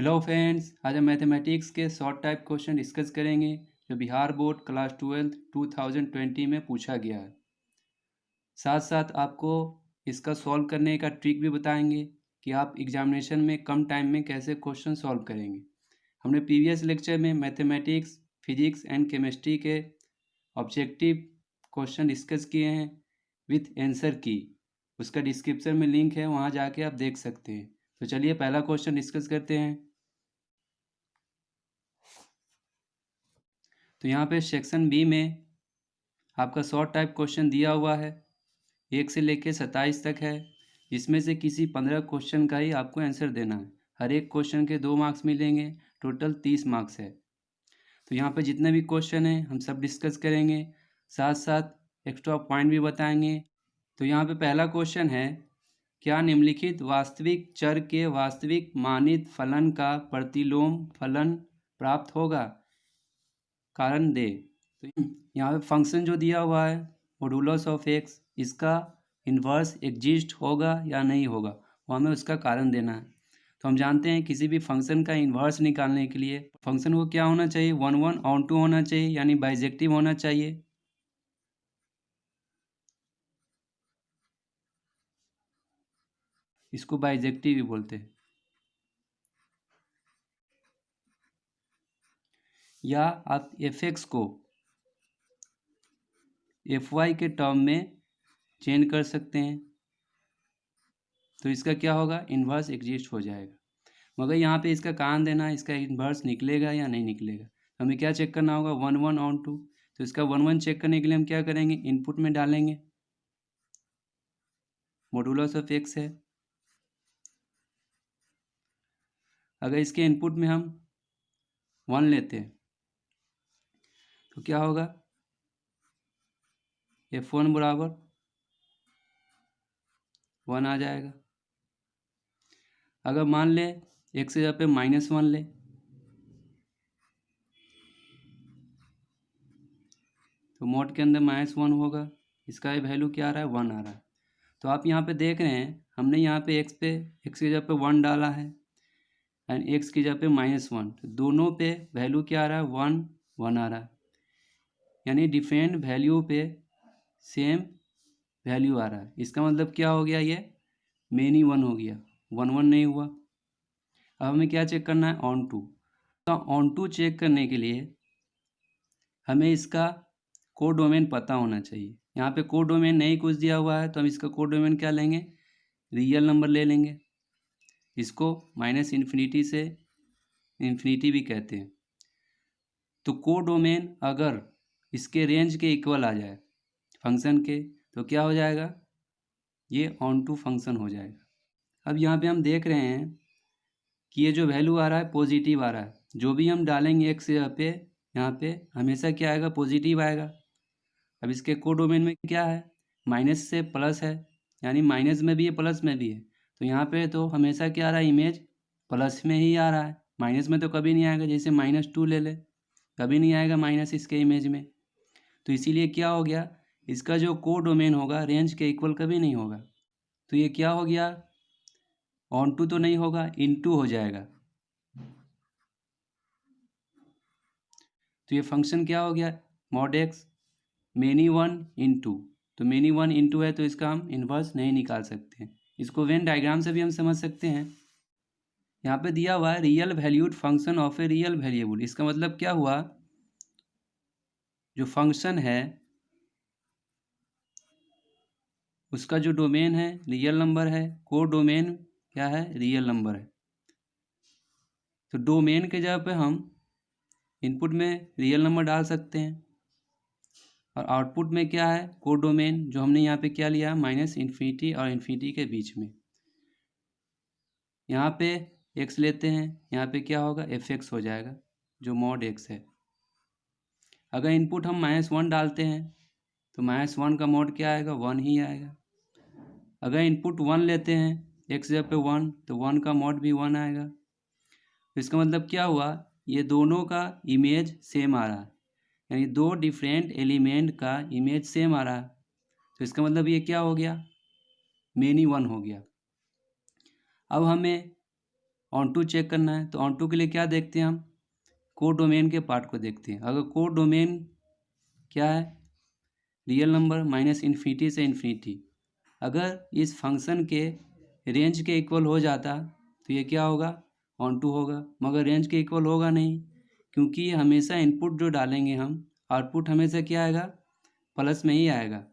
Hello friends, आज हम mathematics के शॉर्ट टाइप क्वेश्चन डिस्कस करेंगे जो बिहार बोर्ड क्लास 12 2020 में पूछा गया है। साथ साथ आपको इसका सॉल्व करने का ट्रिक भी बताएंगे कि आप एग्जामिनेशन में कम टाइम में कैसे क्वेश्चन सॉल्व करेंगे। हमने प्रीवियस लेक्चर में मैथमेटिक्स, फिजिक्स एंड केमिस्ट्री के ऑब्जेक्टिव क्वेश्चन डिस्कस किए हैं विथ आंसर की। उसका डिस्क्रिप्शन में लिंक है, वहाँ जाके आप देख सकते हैं। तो चलिए पहला क्वेश्चन डिस्कस करते हैं। तो यहाँ पे सेक्शन बी में आपका शॉर्ट टाइप क्वेश्चन दिया हुआ है, 1 से लेकर 27 तक है, जिसमें से किसी 15 क्वेश्चन का ही आपको आंसर देना है। हर एक क्वेश्चन के 2 मार्क्स मिलेंगे, टोटल 30 मार्क्स है। तो यहाँ पे जितने भी क्वेश्चन हैं हम सब डिस्कस करेंगे, साथ साथ एक्स्ट्रा पॉइंट भी बताएंगे। तो यहाँ पे पहला क्वेश्चन है, क्या निम्नलिखित वास्तविक चर के वास्तविक मानित फलन का प्रतिलोम फलन प्राप्त होगा? कारण दे। तो यहाँ पे फंक्शन जो दिया हुआ है मॉडुलस ऑफ एक्स, इसका इन्वर्स एग्जिस्ट होगा या नहीं होगा, वो हमें उसका कारण देना है। तो हम जानते हैं किसी भी फंक्शन का इन्वर्स निकालने के लिए फंक्शन को क्या होना चाहिए, 1 1 ऑन 2 होना चाहिए, यानी बाइजेक्टिव होना चाहिए। इसको बाइजेक्टिव भी बोलते हैं। या आप एफ एक्स को एफ वाई के टर्म में चेंज कर सकते हैं, तो इसका क्या होगा, इन्वर्स एग्जिस्ट हो जाएगा। मगर यहाँ पे इसका कारण देना है, इसका इन्वर्स निकलेगा या नहीं निकलेगा। हमें क्या चेक करना होगा, 1 1 ऑन 2। तो इसका 1 1 चेक करने के लिए हम क्या करेंगे, इनपुट में डालेंगे, मॉडुलस ऑफ एक्स है। अगर इसके इनपुट में हम 1 लेते हैं तो क्या होगा, f1 बराबर 1 आ जाएगा। अगर मान ले x की जगह पे -1 ले, तो मॉड के अंदर -1 होगा, इसका वैल्यू क्या आ रहा है, 1 आ रहा है। तो आप यहाँ पे देख रहे हैं, हमने यहाँ पे x की जगह पे 1 डाला है एंड x की जगह पे -1, तो दोनों पे वैल्यू क्या आ रहा है, 1 1 आ रहा है, यानी डिफरेंट वैल्यू पे सेम वैल्यू आ रहा है। इसका मतलब क्या हो गया, ये मेनी 1 हो गया, 1 1 नहीं हुआ। अब हमें क्या चेक करना है, ऑन टू। तो ऑन टू चेक करने के लिए हमें इसका कोड डोमेन पता होना चाहिए। यहाँ पे कोड डोमेन नहीं कुछ दिया हुआ है, तो हम इसका कोड डोमेन क्या लेंगे, रियल नंबर ले लेंगे। इसको -इन्फिनिटी से इन्फिनिटी भी कहते हैं। तो कोड डोमेन अगर इसके रेंज के इक्वल आ जाए फंक्शन के, तो क्या हो जाएगा, ये ऑन टू फंक्शन हो जाएगा। अब यहाँ पे हम देख रहे हैं कि ये जो वैल्यू आ रहा है पॉजिटिव आ रहा है। जो भी हम डालेंगे एक्स पे, यहाँ पे हमेशा क्या आएगा, पॉजिटिव आएगा। अब इसके कोड डोमेन में क्या है, माइनस से प्लस है, यानी माइनस में भी है प्लस में भी है। तो यहाँ पे तो हमेशा क्या आ रहा है, इमेज प्लस में ही आ रहा है, माइनस में तो कभी नहीं आएगा। जैसे -2 ले ले, कभी नहीं आएगा माइनस इसके इमेज में। तो इसीलिए क्या हो गया, इसका जो कोड डोमेन होगा रेंज के इक्वल कभी नहीं होगा। तो ये क्या हो गया, ऑन टू तो नहीं होगा, इनटू हो जाएगा। तो ये फंक्शन क्या हो गया, मॉड एक्स मेनी 1 इंटू। तो मेनी 1 इंटू है, तो इसका हम इन्वर्स नहीं निकाल सकते। इसको वेन डायग्राम से भी हम समझ सकते हैं। यहाँ पे दिया हुआ है real valued function of a real variable. इसका मतलब क्या हुआ, जो फंक्शन है उसका जो डोमेन है रियल नंबर है, कोड डोमेन क्या है, रियल नंबर है। तो डोमेन के जगह पे हम इनपुट में रियल नंबर डाल सकते हैं, और आउटपुट में क्या है, कोड डोमेन, जो हमने यहाँ पे क्या लिया, -इन्फिनिटी और इन्फिनिटी के बीच में। यहाँ पे x लेते हैं, यहाँ पे क्या होगा, f(x) हो जाएगा, जो मॉड x है। अगर इनपुट हम -1 डालते हैं तो -1 का मॉड क्या आएगा, 1 ही आएगा। अगर इनपुट 1 लेते हैं, x जगह पे 1, तो 1 का मॉड भी 1 आएगा। तो इसका मतलब क्या हुआ, ये दोनों का इमेज सेम आ रहा है, यानी दो डिफरेंट एलिमेंट का इमेज सेम आ रहा है। तो इसका मतलब ये क्या हो गया, मेनी 1 हो गया। अब हमें ऑन टू चेक करना है, तो ऑन टू के लिए क्या देखते हैं हम, कोडोमेन के पार्ट को देखते हैं। अगर कोडोमेन क्या है, रियल नंबर माइनस इन्फिनिटी से इन्फिनिटी, अगर इस फंक्शन के रेंज के इक्वल हो जाता तो ये क्या होगा, ऑन टू होगा। मगर रेंज के इक्वल होगा नहीं, क्योंकि हमेशा इनपुट जो डालेंगे हम, आउटपुट हमेशा क्या आएगा, प्लस में ही आएगा।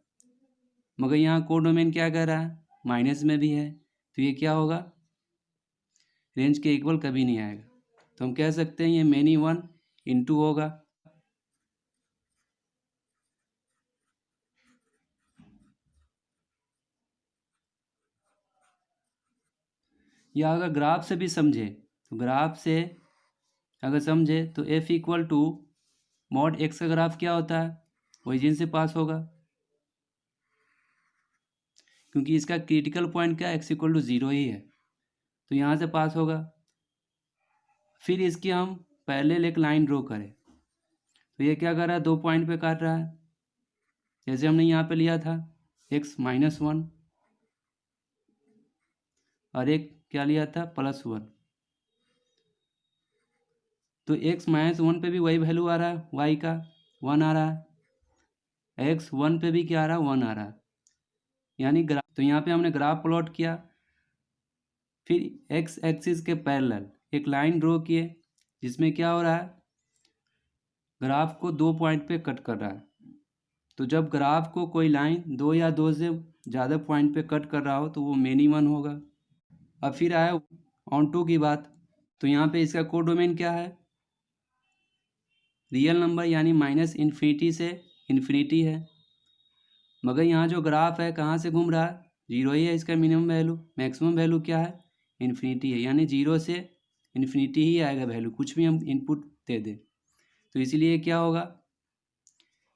मगर यहाँ कोडोमेन क्या कह रहा है, माइनस में भी है, तो ये क्या होगा, रेंज के इक्वल कभी नहीं आएगा। तो हम कह सकते हैं ये मेनी वन इंटू होगा। या अगर ग्राफ से भी समझे, तो ग्राफ से अगर समझे तो f equal to mod x का ग्राफ क्या होता है, ओरिजिन से पास होगा, क्योंकि इसका क्रिटिकल पॉइंट क्या है, x इक्वल टू 0 ही है, तो यहाँ से पास होगा। फिर इसकी हम पैरेलल एक लाइन ड्रॉ करें, तो ये क्या कर रहा है, 2 पॉइंट पे काट रहा है, जैसे हमने यहाँ पे लिया था x-1 और एक क्या लिया था, +1। तो x-1 पे भी वही वैल्यू आ रहा है, y का 1 आ रहा है, x1 पे भी क्या आ रहा है, 1 आ रहा है, यानी ग्राफ। तो यहाँ पे हमने ग्राफ प्लॉट किया, फिर x एक्सिस के पैरेलल एक लाइन ड्रॉ किए, जिसमें क्या हो रहा है, ग्राफ को 2 पॉइंट पे कट कर रहा है। तो जब ग्राफ को कोई लाइन 2 या 2 से ज़्यादा पॉइंट पे कट कर रहा हो तो वो मेनी वन होगा। अब फिर आया ऑन टू की बात, तो यहाँ पे इसका कोडोमेन क्या है, रियल नंबर यानी माइनस इन्फिनिटी से इन्फिनिटी है। मगर यहाँ जो ग्राफ है कहाँ से घूम रहा है, 0 ही है इसका मिनिमम वैल्यू, मैक्सिमम वैल्यू क्या है, इन्फिनिटी है, यानी 0 से इन्फिनिटी ही आएगा वैल्यू, कुछ भी हम इनपुट दे दें। तो इसीलिए क्या होगा,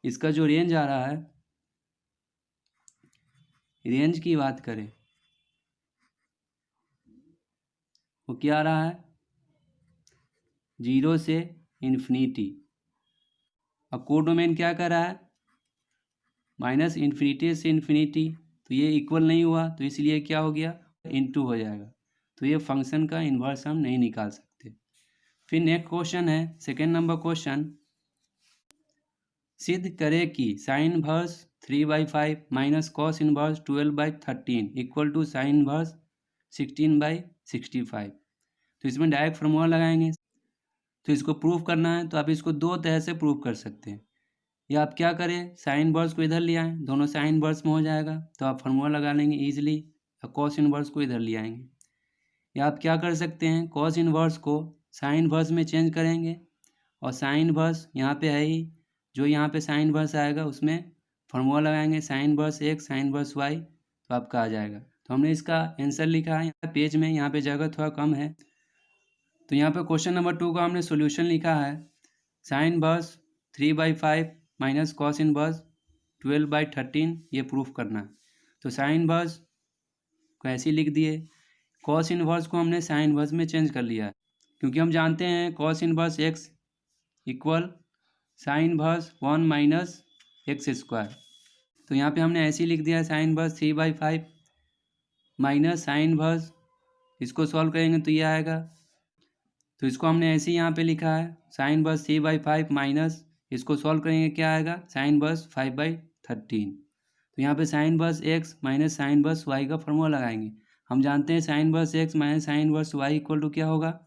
इसका जो रेंज आ रहा है, रेंज की बात करें वो क्या आ रहा है, 0 से इन्फिनिटी। अब कोडोमेन क्या कर रहा है, माइनस इन्फिनिटी से इन्फिनिटी, तो ये इक्वल नहीं हुआ, तो इसलिए क्या हो गया, इनटू हो जाएगा। तो ये फंक्शन का इन्वर्स हम नहीं निकाल सकते। फिर नेक्स्ट क्वेश्चन है, सेकेंड नंबर क्वेश्चन, सिद्ध करे कि sine inverse 3/5 minus cos inverse 12/13 equal to sine inverse 16/65। तो इसमें डायरेक्ट फार्मूला लगाएंगे। तो इसको प्रूफ करना है, तो आप इसको दो तरह से प्रूफ कर सकते हैं। या आप क्या करें, साइन इनवर्स को इधर ले आएँ, दोनों साइन इनवर्स में हो जाएगा, तो आप फार्मूला लगा लेंगे ईजिली, या कॉस इनवर्स को इधर ले आएंगे। या आप क्या कर सकते हैं, कॉस इनवर्स को साइन इनवर्स में चेंज करेंगे, और साइन इनवर्स यहाँ पे है ही, जो यहाँ पे साइन इनवर्स आएगा उसमें फार्मूला लगाएंगे, sign inverse x sign inverse y, तो आपका आ जाएगा। तो हमने इसका आंसर लिखा है यहाँ पेज में, यहाँ पे जगह थोड़ा कम है, तो यहाँ पे क्वेश्चन नंबर 2 का हमने सोल्यूशन लिखा है, sine inverse 3/5 minus cos inverse 12/13 ये प्रूफ करना है। तो साइन इनवर्स को ऐसे ही लिख दिए, कॉस इनवर्स को हमने साइन इनवर्स में चेंज कर लिया है, क्योंकि हम जानते हैं cos inverse x equal sine inverse 1 minus x²। तो यहाँ पे हमने ऐसे ही लिख दिया है, sine inverse 3/5 minus sine inverse, इसको सॉल्व करेंगे तो ये आएगा। तो इसको हमने ऐसे ही यहाँ पे लिखा है, साइन इनवर्स 3/5 माइनस, इसको सॉल्व करेंगे क्या आएगा, साइन इनवर्स 5/13। तो यहाँ पे sine inverse x minus sine inverse y का फॉर्मूला लगाएंगे। हम जानते हैं sine inverse x minus sine inverse y equal to क्या होगा,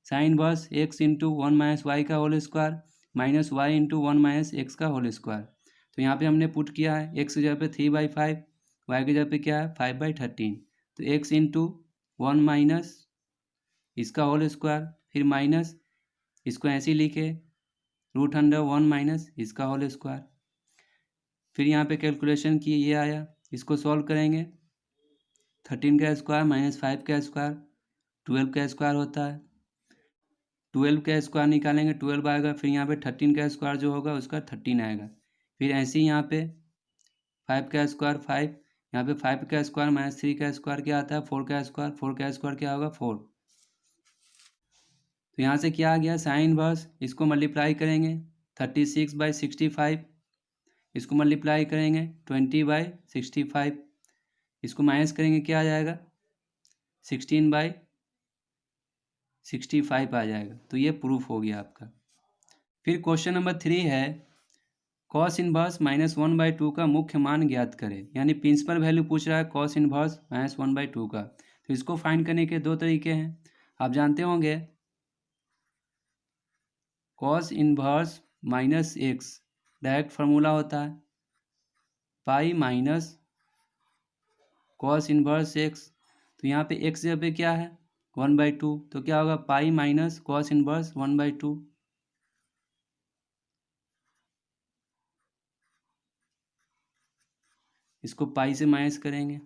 sine inverse x into 1 minus y का whole square minus y into 1 minus x का होल स्क्वायर। तो यहाँ पे हमने पुट किया है, x की जगह पे 3/5, y की जगह पे क्या है 5/13, तो x इंटू 1 माइनस इसका होल स्क्वायर, फिर माइनस इसको ऐसे ही लिखे √1 माइनस इसका होल स्क्वायर। फिर यहाँ पे कैलकुलेशन की ये आया, इसको सॉल्व करेंगे, 13 का स्क्वायर माइनस 5 का स्क्वायर 12 का स्क्वायर होता है, 12 का स्क्वायर निकालेंगे 12 आएगा, फिर यहाँ पे 13 का स्क्वायर जो होगा उसका 13 आएगा। फिर ऐसे ही यहाँ पे 5 का स्क्वायर 5, यहाँ पे 5 का स्क्वायर माइनस 3 का स्क्वायर क्या आता है, 4 का स्क्वायर, 4 का स्क्वायर क्या होगा 4। तो यहाँ से क्या आ गया, साइन इनवर्स, इसको मल्टीप्लाई करेंगे 36/65, इसको मल्टीप्लाई करेंगे 20/65, इसको माइनस करेंगे क्या आ जाएगा 16/65। 65 आ जाएगा। तो ये प्रूफ हो गया आपका। फिर क्वेश्चन नंबर 3 है कॉस इनवर्स -1/2 का मुख्य मान ज्ञात करें। यानी प्रिंसिपल वैल्यू पूछ रहा है कॉस इनवर्स -1/2 का। तो इसको फाइंड करने के दो तरीके हैं। आप जानते होंगे cos inverse -x direct formula होता है pi minus cos inverse x। तो यहाँ पे x जगह पे क्या है 1/2, तो क्या होगा पाई माइनस कॉस इनवर्स 1/2। इसको पाई से माइनस करेंगे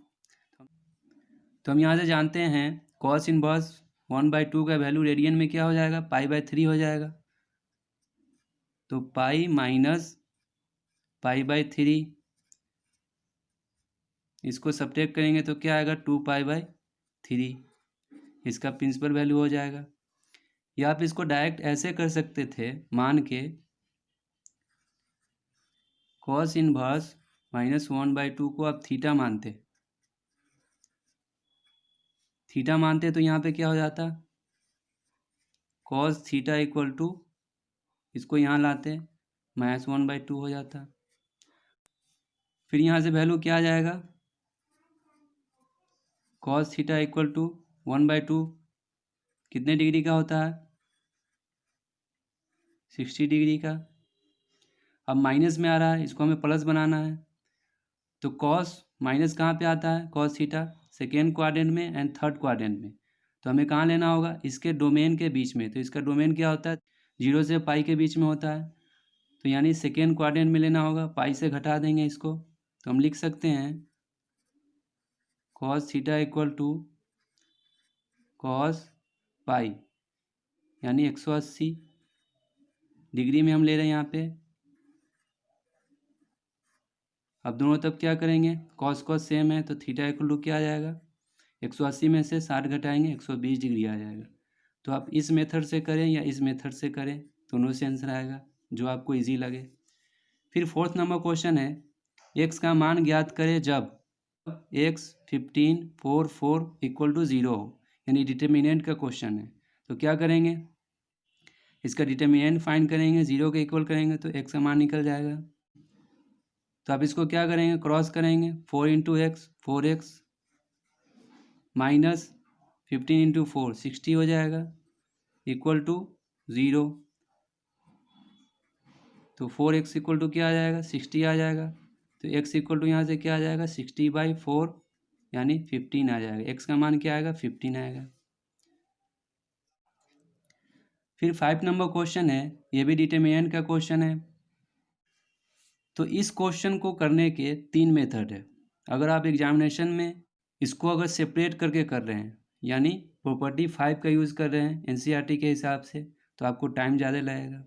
तो हम यहाँ से जानते हैं कॉस इनवर्स 1/2 का वैल्यू रेडियन में क्या हो जाएगा पाई/3 हो जाएगा। तो पाई माइनस पाई/3 इसको सब्ट्रैक्ट करेंगे तो क्या आएगा 2 पाई/3। इसका प्रिंसिपल वैल्यू हो जाएगा। या आप इसको डायरेक्ट ऐसे कर सकते थे मान के कॉस इनवर्स -1/2 को आप थीटा मानते तो यहाँ पे क्या हो जाता कॉस थीटा इक्वल टू इसको यहाँ लाते -1/2 हो जाता। फिर यहाँ से वैल्यू क्या आ जाएगा कॉस थीटा इक्वल टू 1/2 कितने डिग्री का होता है 60 डिग्री का। अब माइनस में आ रहा है इसको हमें प्लस बनाना है। तो कॉस माइनस कहाँ पे आता है कॉस थीटा सेकेंड क्वाड्रेंट में एंड थर्ड क्वाड्रेंट में। तो हमें कहाँ लेना होगा इसके डोमेन के बीच में। तो इसका डोमेन क्या होता है 0 से पाई के बीच में होता है। तो यानी सेकेंड क्वाड्रेंट में लेना होगा पाई से घटा देंगे इसको। तो हम लिख सकते हैं cos theta equal to cos pi यानी 180 डिग्री में हम ले रहे हैं यहाँ पे। अब दोनों तरफ क्या करेंगे कॉस कॉस सेम है तो थीटा इक्वल टू क्या आ जाएगा 180 में से 60 घटाएंगे 120 डिग्री आ जाएगा। तो आप इस मेथड से करें या इस मेथड से करें दोनों से आंसर आएगा जो आपको इजी लगे। फिर फोर्थ नंबर क्वेश्चन है x का मान ज्ञात करें जब x 15 4 4 इक्वल टू 0 हो। यानी डिटर्मिनेंट का क्वेश्चन है। तो क्या करेंगे इसका डिटर्मिनेंट फाइंड करेंगे 0 के इक्वल करेंगे तो x का मान निकल जाएगा। तो आप इसको क्या करेंगे क्रॉस करेंगे 4 into x 4x minus 15 into 4 60 हो जाएगा इक्वल टू 0। तो 4x इक्वल टू क्या आ जाएगा 60 आ जाएगा। तो x इक्वल टू यहाँ से क्या आ जाएगा 60/4 यानी 15 आ जाएगा। x का मान क्या आएगा 15 आएगा। फिर 5 नंबर क्वेश्चन है ये भी डिटर्मिनेंट का क्वेश्चन है। तो इस क्वेश्चन को करने के 3 मेथड है। अगर आप एग्जामिनेशन में इसको अगर सेपरेट करके कर रहे हैं यानी प्रॉपर्टी 5 का यूज़ कर रहे हैं एनसीईआरटी के हिसाब से तो आपको टाइम ज़्यादा लगेगा।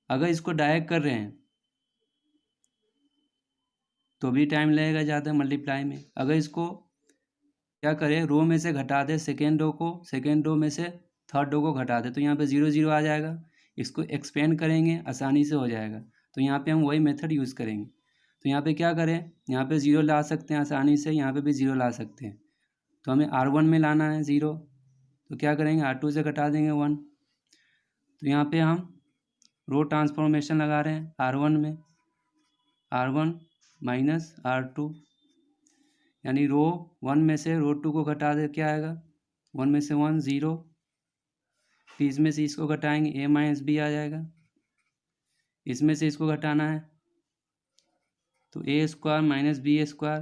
अगर इसको डायरेक्ट कर रहे हैं तो भी टाइम लगेगा ज़्यादा मल्टीप्लाई में। अगर इसको क्या करें रो में से घटा दे सेकेंड रो को सेकेंड रो में से थर्ड रो को घटा दे तो यहाँ पे 0 0 आ जाएगा। इसको एक्सपेंड करेंगे आसानी से हो जाएगा। तो यहाँ पे हम वही मेथड यूज़ करेंगे। तो यहाँ पे क्या करें यहाँ पे 0 ला सकते हैं आसानी से यहाँ पे भी 0 ला सकते हैं। तो हमें R1 में लाना है 0 तो क्या करेंगे R2 से घटा देंगे 1। तो यहाँ पे हम रो ट्रांसफॉर्मेशन लगा रहे हैं R1 में R1 माइनस R2 यानी रो 1 में से रो 2 को घटा दे क्या आएगा 1 में से 1 0 फिर इसमें से इसको घटाएंगे a माइनस बी आ जाएगा। इसमें से इसको घटाना है तो a square minus B square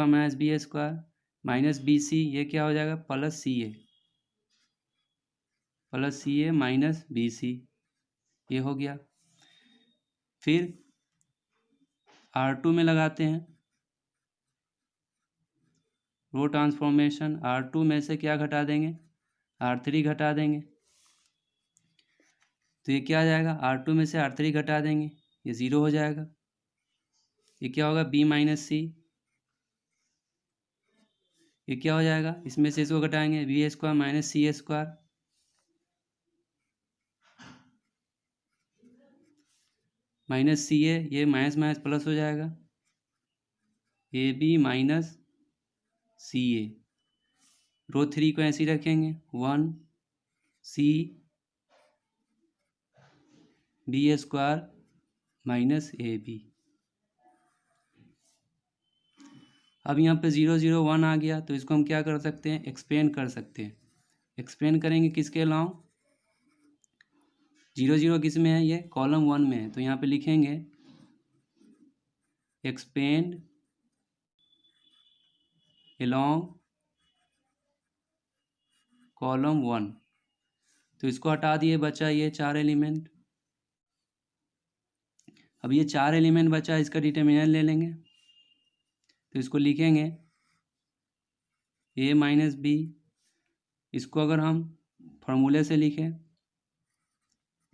minus B square minus B C ये क्या हो जाएगा plus C A minus B C ये हो गया। फिर R2 में लगाते हैं रो ट्रांसफॉर्मेशन R2 में से क्या घटा देंगे R3 घटा देंगे। तो ये क्या आ जाएगा R2 में से R3 घटा देंगे ये 0 हो जाएगा। ये क्या होगा b माइनस सी ये क्या हो जाएगा इसमें से इसको घटाएंगे बी स्क्वायर माइनस सी स्क्वायर माइनस सी ए ये माइनस माइनस प्लस हो जाएगा ए बी माइनस सी ए रो 3 को ऐसे ही रखेंगे 1 C B square minus A B. अब यहाँ पे 0 0 1 आ गया, तो इसको हम क्या कर सकते हैं, एक्सपेंड कर सकते हैं। एक्सपेंड करेंगे किसके अलाउ, 0 0 किस में है, ये कॉलम 1 में है, तो यहाँ पे लिखेंगे एक्सपेंड अलोंग कॉलम 1। तो इसको हटा दिए, बचा ये 4 एलिमेंट। अब ये 4 एलिमेंट बचा, इसका डिटर्मिनेंट ले लेंगे, तो इसको लिखेंगे ए माइनस बी। इसको अगर हम फॉर्मूले से लिखें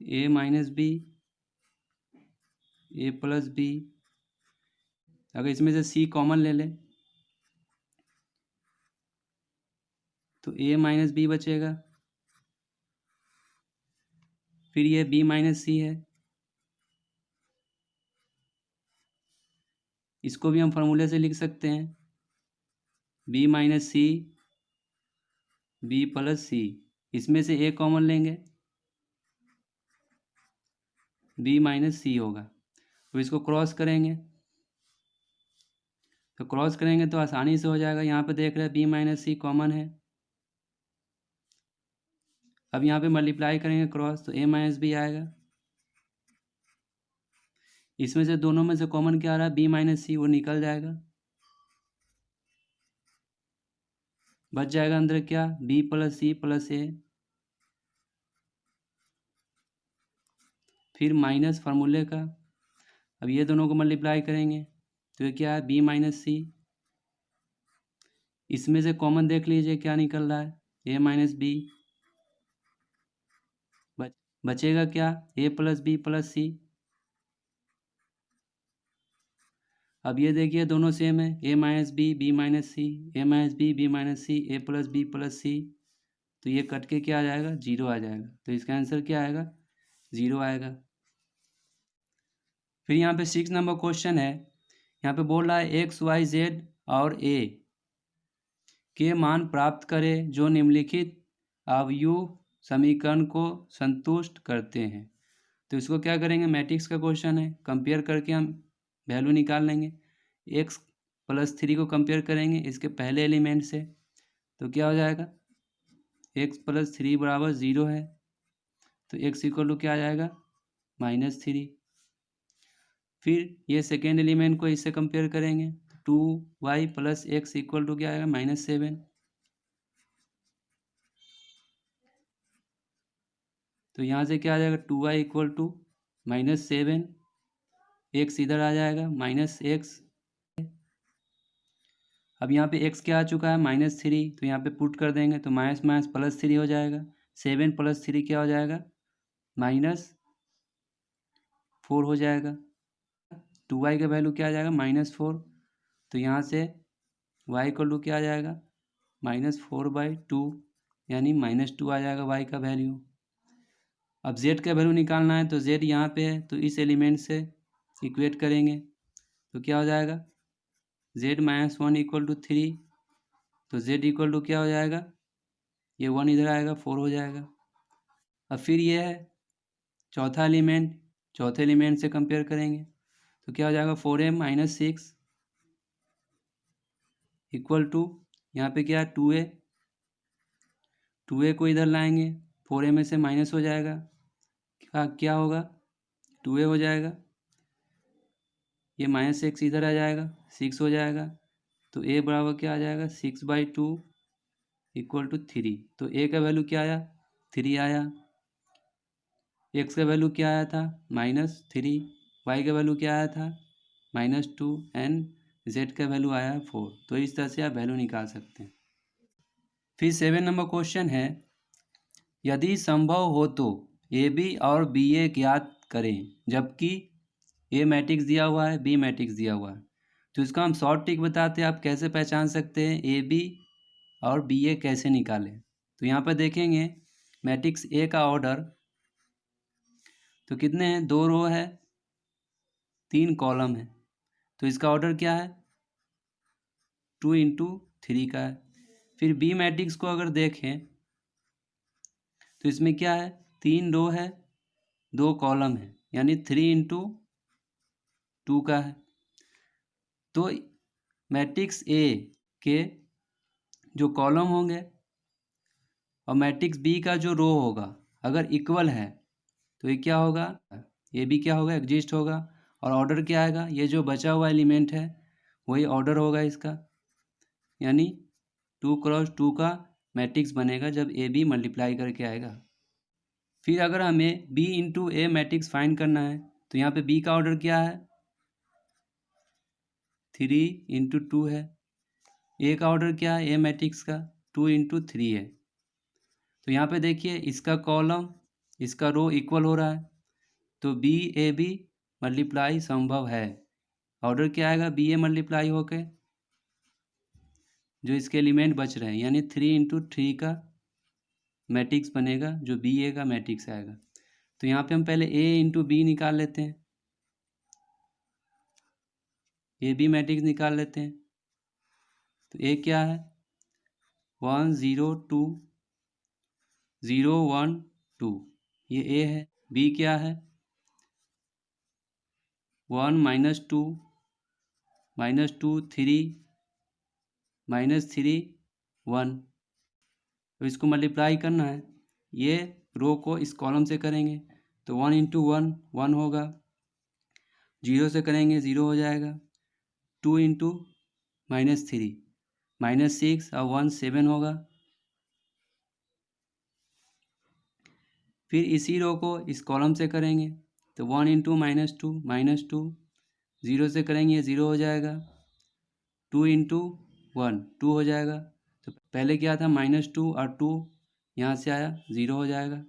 ए माइनस बी ए प्लस बी, अगर इसमें से सी कॉमन ले लें तो ए माइनस बी बचेगा, फिर ये बी माइनस सी है, इसको भी हम फार्मूले से लिख सकते हैं b minus c b plus c. इसमें से ए कॉमन लेंगे, बी माइनस सी होगा। तो इसको क्रॉस करेंगे, तो क्रॉस करेंगे तो आसानी से हो जाएगा। यहाँ पे देख रहे हैं बी माइनस सी कॉमन है। अब यहाँ पे मल्टीप्लाई करेंगे क्रॉस, तो ए माइनस बी आएगा। इसमें से दोनों में से कॉमन क्या आ रहा है, बी माइनस सी, वो निकल जाएगा, बच जाएगा अंदर क्या, बी प्लस सी प्लस ए, फिर माइनस फार्मूले का। अब ये दोनों को मल्टीप्लाई करेंगे तो ये क्या है, बी माइनस सी। इसमें से कॉमन देख लीजिए क्या निकल रहा है, ए माइनस बी। बचेगा क्या, A plus B plus C. अब ये देखिए दोनों सेम है, A minus B minus C, A minus B minus C, A plus B plus C. तो ये कट के क्या आ जाएगा, 0 आ जाएगा। तो इसका आंसर क्या आएगा, 0 आएगा। फिर यहाँ पे 6 नंबर क्वेश्चन है। यहाँ पे बोल रहा है एक्स वाई जेड और ए के मान प्राप्त करें जो निम्नलिखित अवयव समीकरण को संतुष्ट करते हैं। तो इसको क्या करेंगे, मैट्रिक्स का क्वेश्चन है, कंपेयर करके हम वैल्यू निकाल लेंगे। एक्स प्लस 3 को कंपेयर करेंगे इसके पहले एलिमेंट से, तो क्या हो जाएगा, एक्स प्लस 3 बराबर 0 है, तो एक्स इक्वल टू क्या आ जाएगा, -3। फिर ये सेकेंड एलिमेंट को इससे कंपेयर करेंगे, 2y plus x equal to क्या आएगा, -7। तो यहाँ से क्या आ जाएगा, 2y इक्वल टू -7, एक्स इधर आ जाएगा -x। अब यहाँ पे x क्या आ चुका है, -3, तो यहाँ पे पुट कर देंगे तो माइनस माइनस +3 हो जाएगा। 7 + 3 क्या हो जाएगा, -4 हो जाएगा। 2y का वैल्यू क्या आ जाएगा, -4। तो यहाँ से y इक्वल टू क्या आ जाएगा, -4/2, यानी -2 आ जाएगा y का वैल्यू। अब z का वैल्यू निकालना है, तो z यहाँ पे है, तो इस एलिमेंट से इक्वेट करेंगे तो क्या हो जाएगा, z -1 इक्वल टू 3, तो z इक्वल टू क्या हो जाएगा, ये 1 इधर आएगा, 4 हो जाएगा। अब फिर ये है चौथा एलिमेंट, चौथे एलिमेंट से कंपेयर करेंगे तो क्या हो जाएगा, 4m - 6 इक्वल टू, यहाँ पे क्या है 2a, 2a को इधर लाएंगे, 4a में से माइनस हो जाएगा, क्या होगा, 2a हो जाएगा, ये -x इधर आ जाएगा, 6 हो जाएगा। तो a बराबर क्या आ जाएगा, 6/2 इक्वल टू 3। तो a का वैल्यू क्या आया, 3 आया। x का वैल्यू क्या आया था, -3, y का वैल्यू क्या आया था, -2 एंड z का वैल्यू आया है 4। तो इस तरह से आप वैल्यू निकाल सकते हैं। फिर 7 नंबर क्वेश्चन है, यदि संभव हो तो ए बी और बी ए ज्ञात करें, जबकि ए मैट्रिक्स दिया हुआ है, बी मैट्रिक्स दिया हुआ है। तो इसका हम शॉर्ट ट्रिक बताते हैं, आप कैसे पहचान सकते हैं ए बी और बी ए कैसे निकालें। तो यहाँ पर देखेंगे मैट्रिक्स ए का ऑर्डर तो कितने हैं, 2 रो है, 3 कॉलम है, तो इसका ऑर्डर क्या है, 2 × 3 का है। फिर बी मैट्रिक्स को अगर देखें तो इसमें क्या है, 3 रो है 2 कॉलम है, यानी 3 × 2 का है। तो मैट्रिक्स ए के जो कॉलम होंगे और मैट्रिक्स बी का जो रो होगा अगर इक्वल है तो ये क्या होगा, ये भी क्या होगा, एग्जिस्ट होगा। और ऑर्डर क्या आएगा, ये जो बचा हुआ एलिमेंट है वही ऑर्डर होगा इसका, यानी 2 × 2 का मैट्रिक्स बनेगा जब ए बी मल्टीप्लाई करके आएगा। फिर अगर हमें बी इंटू ए मैट्रिक्स फाइंड करना है तो यहाँ पे बी का ऑर्डर क्या है, 3 × 2 है। ए का ऑर्डर क्या है, ए मैट्रिक्स का 2 × 3 है। तो यहाँ पे देखिए इसका कॉलम इसका रो इक्वल हो रहा है, तो बी ए बी मल्टीप्लाई संभव है। ऑर्डर क्या आएगा, बी ए मल्टीप्लाई होके जो इसके एलिमेंट बच रहे हैं, यानी 3 × 3 का मैट्रिक्स बनेगा जो बी ए का मैट्रिक्स आएगा। तो यहाँ पे हम पहले ए इंटू बी निकाल लेते हैं, ए बी मैट्रिक्स निकाल लेते हैं। तो ए क्या है, 1 0 2 0 1 2, ये ए है। बी क्या है, 1 -2 -2 3 -3 1। तो इसको मल्टीप्लाई करना है, ये रो को इस कॉलम से करेंगे तो 1 × 1 1 होगा, 0 से करेंगे 0 हो जाएगा, 2 × -3 -6 और 1 7 होगा। फिर इसी रो को इस कॉलम से करेंगे तो 1 × -2 -2, 0 से करेंगे 0 हो जाएगा, 2 × 1 2 हो जाएगा। तो पहले क्या था, -2 और 2 यहाँ से आया 0 हो जाएगा।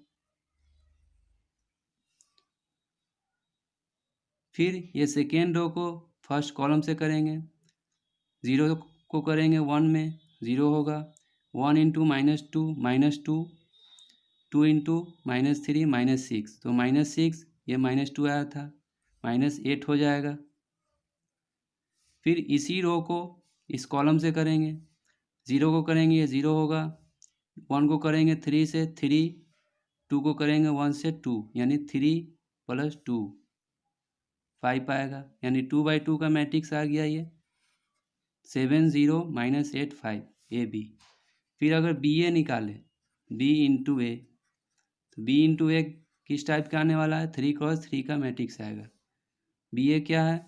फिर ये सेकेंड रो को फर्स्ट कॉलम से करेंगे, 0 को करेंगे 1 में 0 होगा, 1 × -2 -2, 2 × -3 -6, तो -6 ये -2 आया था, -8 हो जाएगा। फिर इसी रो को इस कॉलम से करेंगे, 0 को करेंगे ये 0 होगा, 1 को करेंगे 3 से 3, 2 को करेंगे 1 से 2, यानी 3 + 2 5 आएगा, यानी 2/2 का मैट्रिक्स आ गया ये 7 0 -8 5 ए बी। फिर अगर बी ए निकाले, बी इंटू ए, तो बी इंटू ए किस टाइप का आने वाला है, 3 × 3 का मैट्रिक्स आएगा। बी ए क्या है,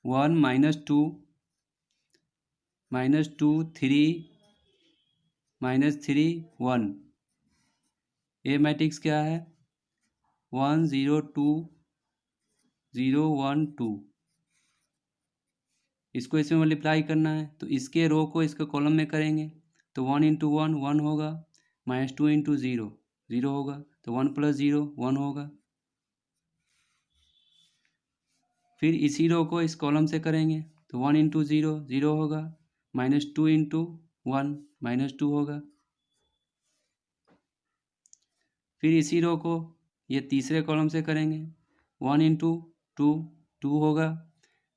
1 -2 -2 3 -3 1। ए मैट्रिक्स क्या है, 1 0 2 0 1 2। इसको इसमें मल्टीप्लाई करना है तो इसके रो को इसके कॉलम में करेंगे तो 1 × 1 1 होगा, -2 × 0 0 होगा, तो 1 + 0 1 होगा। फिर इसी रो को इस कॉलम से करेंगे तो 1 × 0 0 होगा, -2 × 1 -2 होगा। फिर इसी रो को ये तीसरे कॉलम से करेंगे, 1 × 2 2 होगा,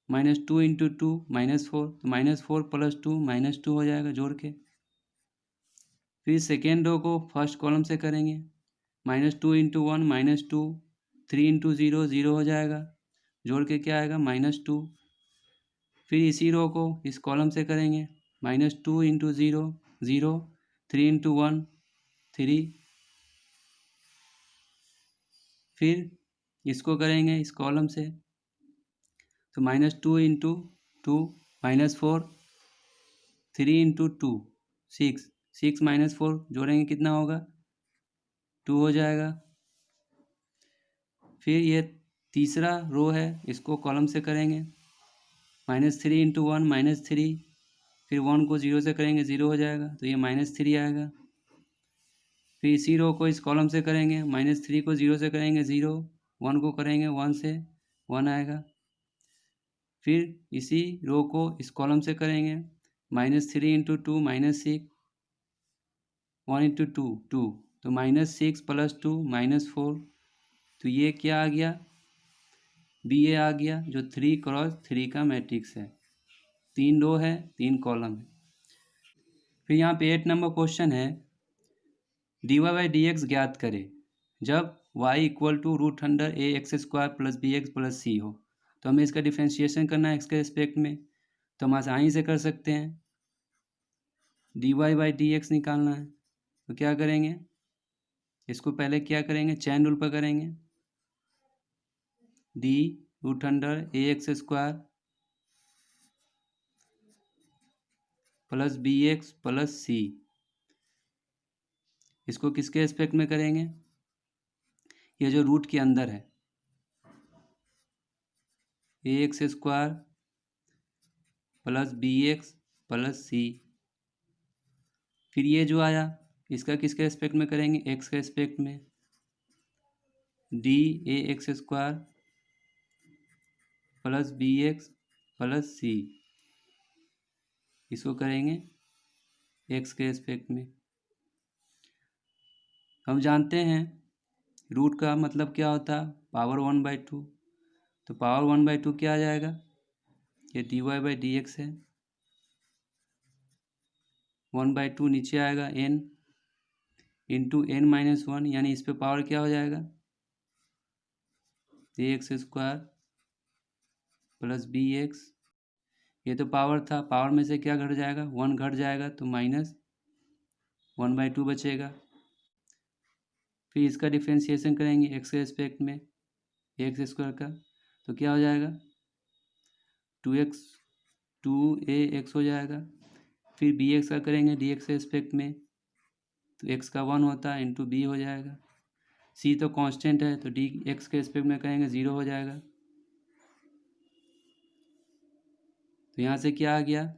-2 × 2 -4, तो -4 + 2 -2 हो जाएगा जोड़ के। फिर सेकेंड रो को फर्स्ट कॉलम से करेंगे, -2 × 1 -2, 3 × 0 0 हो जाएगा, जोड़ के क्या आएगा, -2। फिर इसी रो को इस कॉलम से करेंगे, -2 × 0 0, 3 × 1 3। फिर इसको करेंगे इस कॉलम से तो -2 × 2 -4, 3 × 2 6, 6 -4 जोड़ेंगे कितना होगा, 2 हो जाएगा। फिर ये तीसरा रो है, इसको कॉलम से करेंगे, -3 × 1 -3, फिर 1 को 0 से करेंगे 0 हो जाएगा, तो ये -3 आएगा। फिर इसी रो को इस कॉलम से करेंगे, -3 को 0 से करेंगे 0, 1 को करेंगे 1 से 1 आएगा। फिर इसी रो को इस कॉलम से करेंगे, -3 × 2 -6, 1 × 2 2, तो -6 + 2 -4, तो ये क्या आ गया, बी ए आ गया जो 3 × 3 का मैट्रिक्स है। 3 रो है 3 कॉलम है। फिर यहाँ पे 8 नंबर क्वेश्चन है, dy बाई डी एक्स ज्ञात करें जब y equal to root under a x square plus b x plus c हो। तो हमें इसका डिफ्रेंशिएशन करना है इसके रिस्पेक्ट में, तो हम आसानी से कर सकते हैं। dy बाई डी एक्स निकालना है, तो क्या करेंगे, इसको पहले क्या करेंगे, चैन रूल पर करेंगे। D root under a x square plus b x plus c, इसको किसके रिस्पेक्ट में करेंगे, ये जो रूट के अंदर है a x square plus b x plus c. फिर ये जो आया इसका किसके रिस्पेक्ट में करेंगे, एक्स के रिस्पेक्ट में, d a x square plus b x plus c, इसको करेंगे एक्स के रिस्पेक्ट में। हम जानते हैं रूट का मतलब क्या होता है, पावर 1/2, तो पावर 1/2 क्या आ जाएगा, ये D Y by D X है, 1/2 नीचे आएगा n इंटू n-1, यानी इस पे पावर क्या हो जाएगा, a x square plus b x, ये तो पावर था, पावर में से क्या घट जाएगा, 1 घट जाएगा तो -1/2 बचेगा। फिर इसका डिफ्रेंशिएशन करेंगे एक्स के रिस्पेक्ट में एक्स स्क्वायर का, तो क्या हो जाएगा 2x 2ax हो जाएगा। फिर बी एक्स का करेंगे डी एक्स के रिस्पेक्ट में, तो x का 1 होता है इंटू बी हो जाएगा। c तो कांस्टेंट है तो डी एक्स के रिस्पेक्ट में करेंगे 0 हो जाएगा। तो यहाँ से क्या आ गया,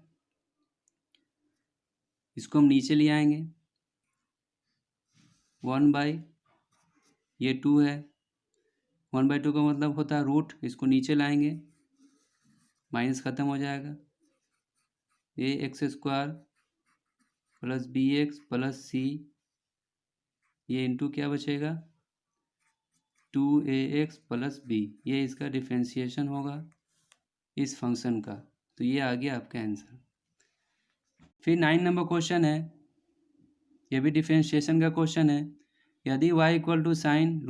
इसको हम नीचे ले आएंगे 1/, ये 2 है, 1/2 का मतलब होता है रूट, इसको नीचे लाएंगे माइनस ख़त्म हो जाएगा, a x square plus b x plus c, ये इंटू क्या बचेगा 2ax प्लस बी, ये इसका डिफ्रेंशिएशन होगा इस फंक्शन का। तो ये आ गया आपका आंसर। फिर 9 नंबर क्वेश्चन है, ये भी डिफ्रेंशिएशन का क्वेश्चन है, यदि y equal to sine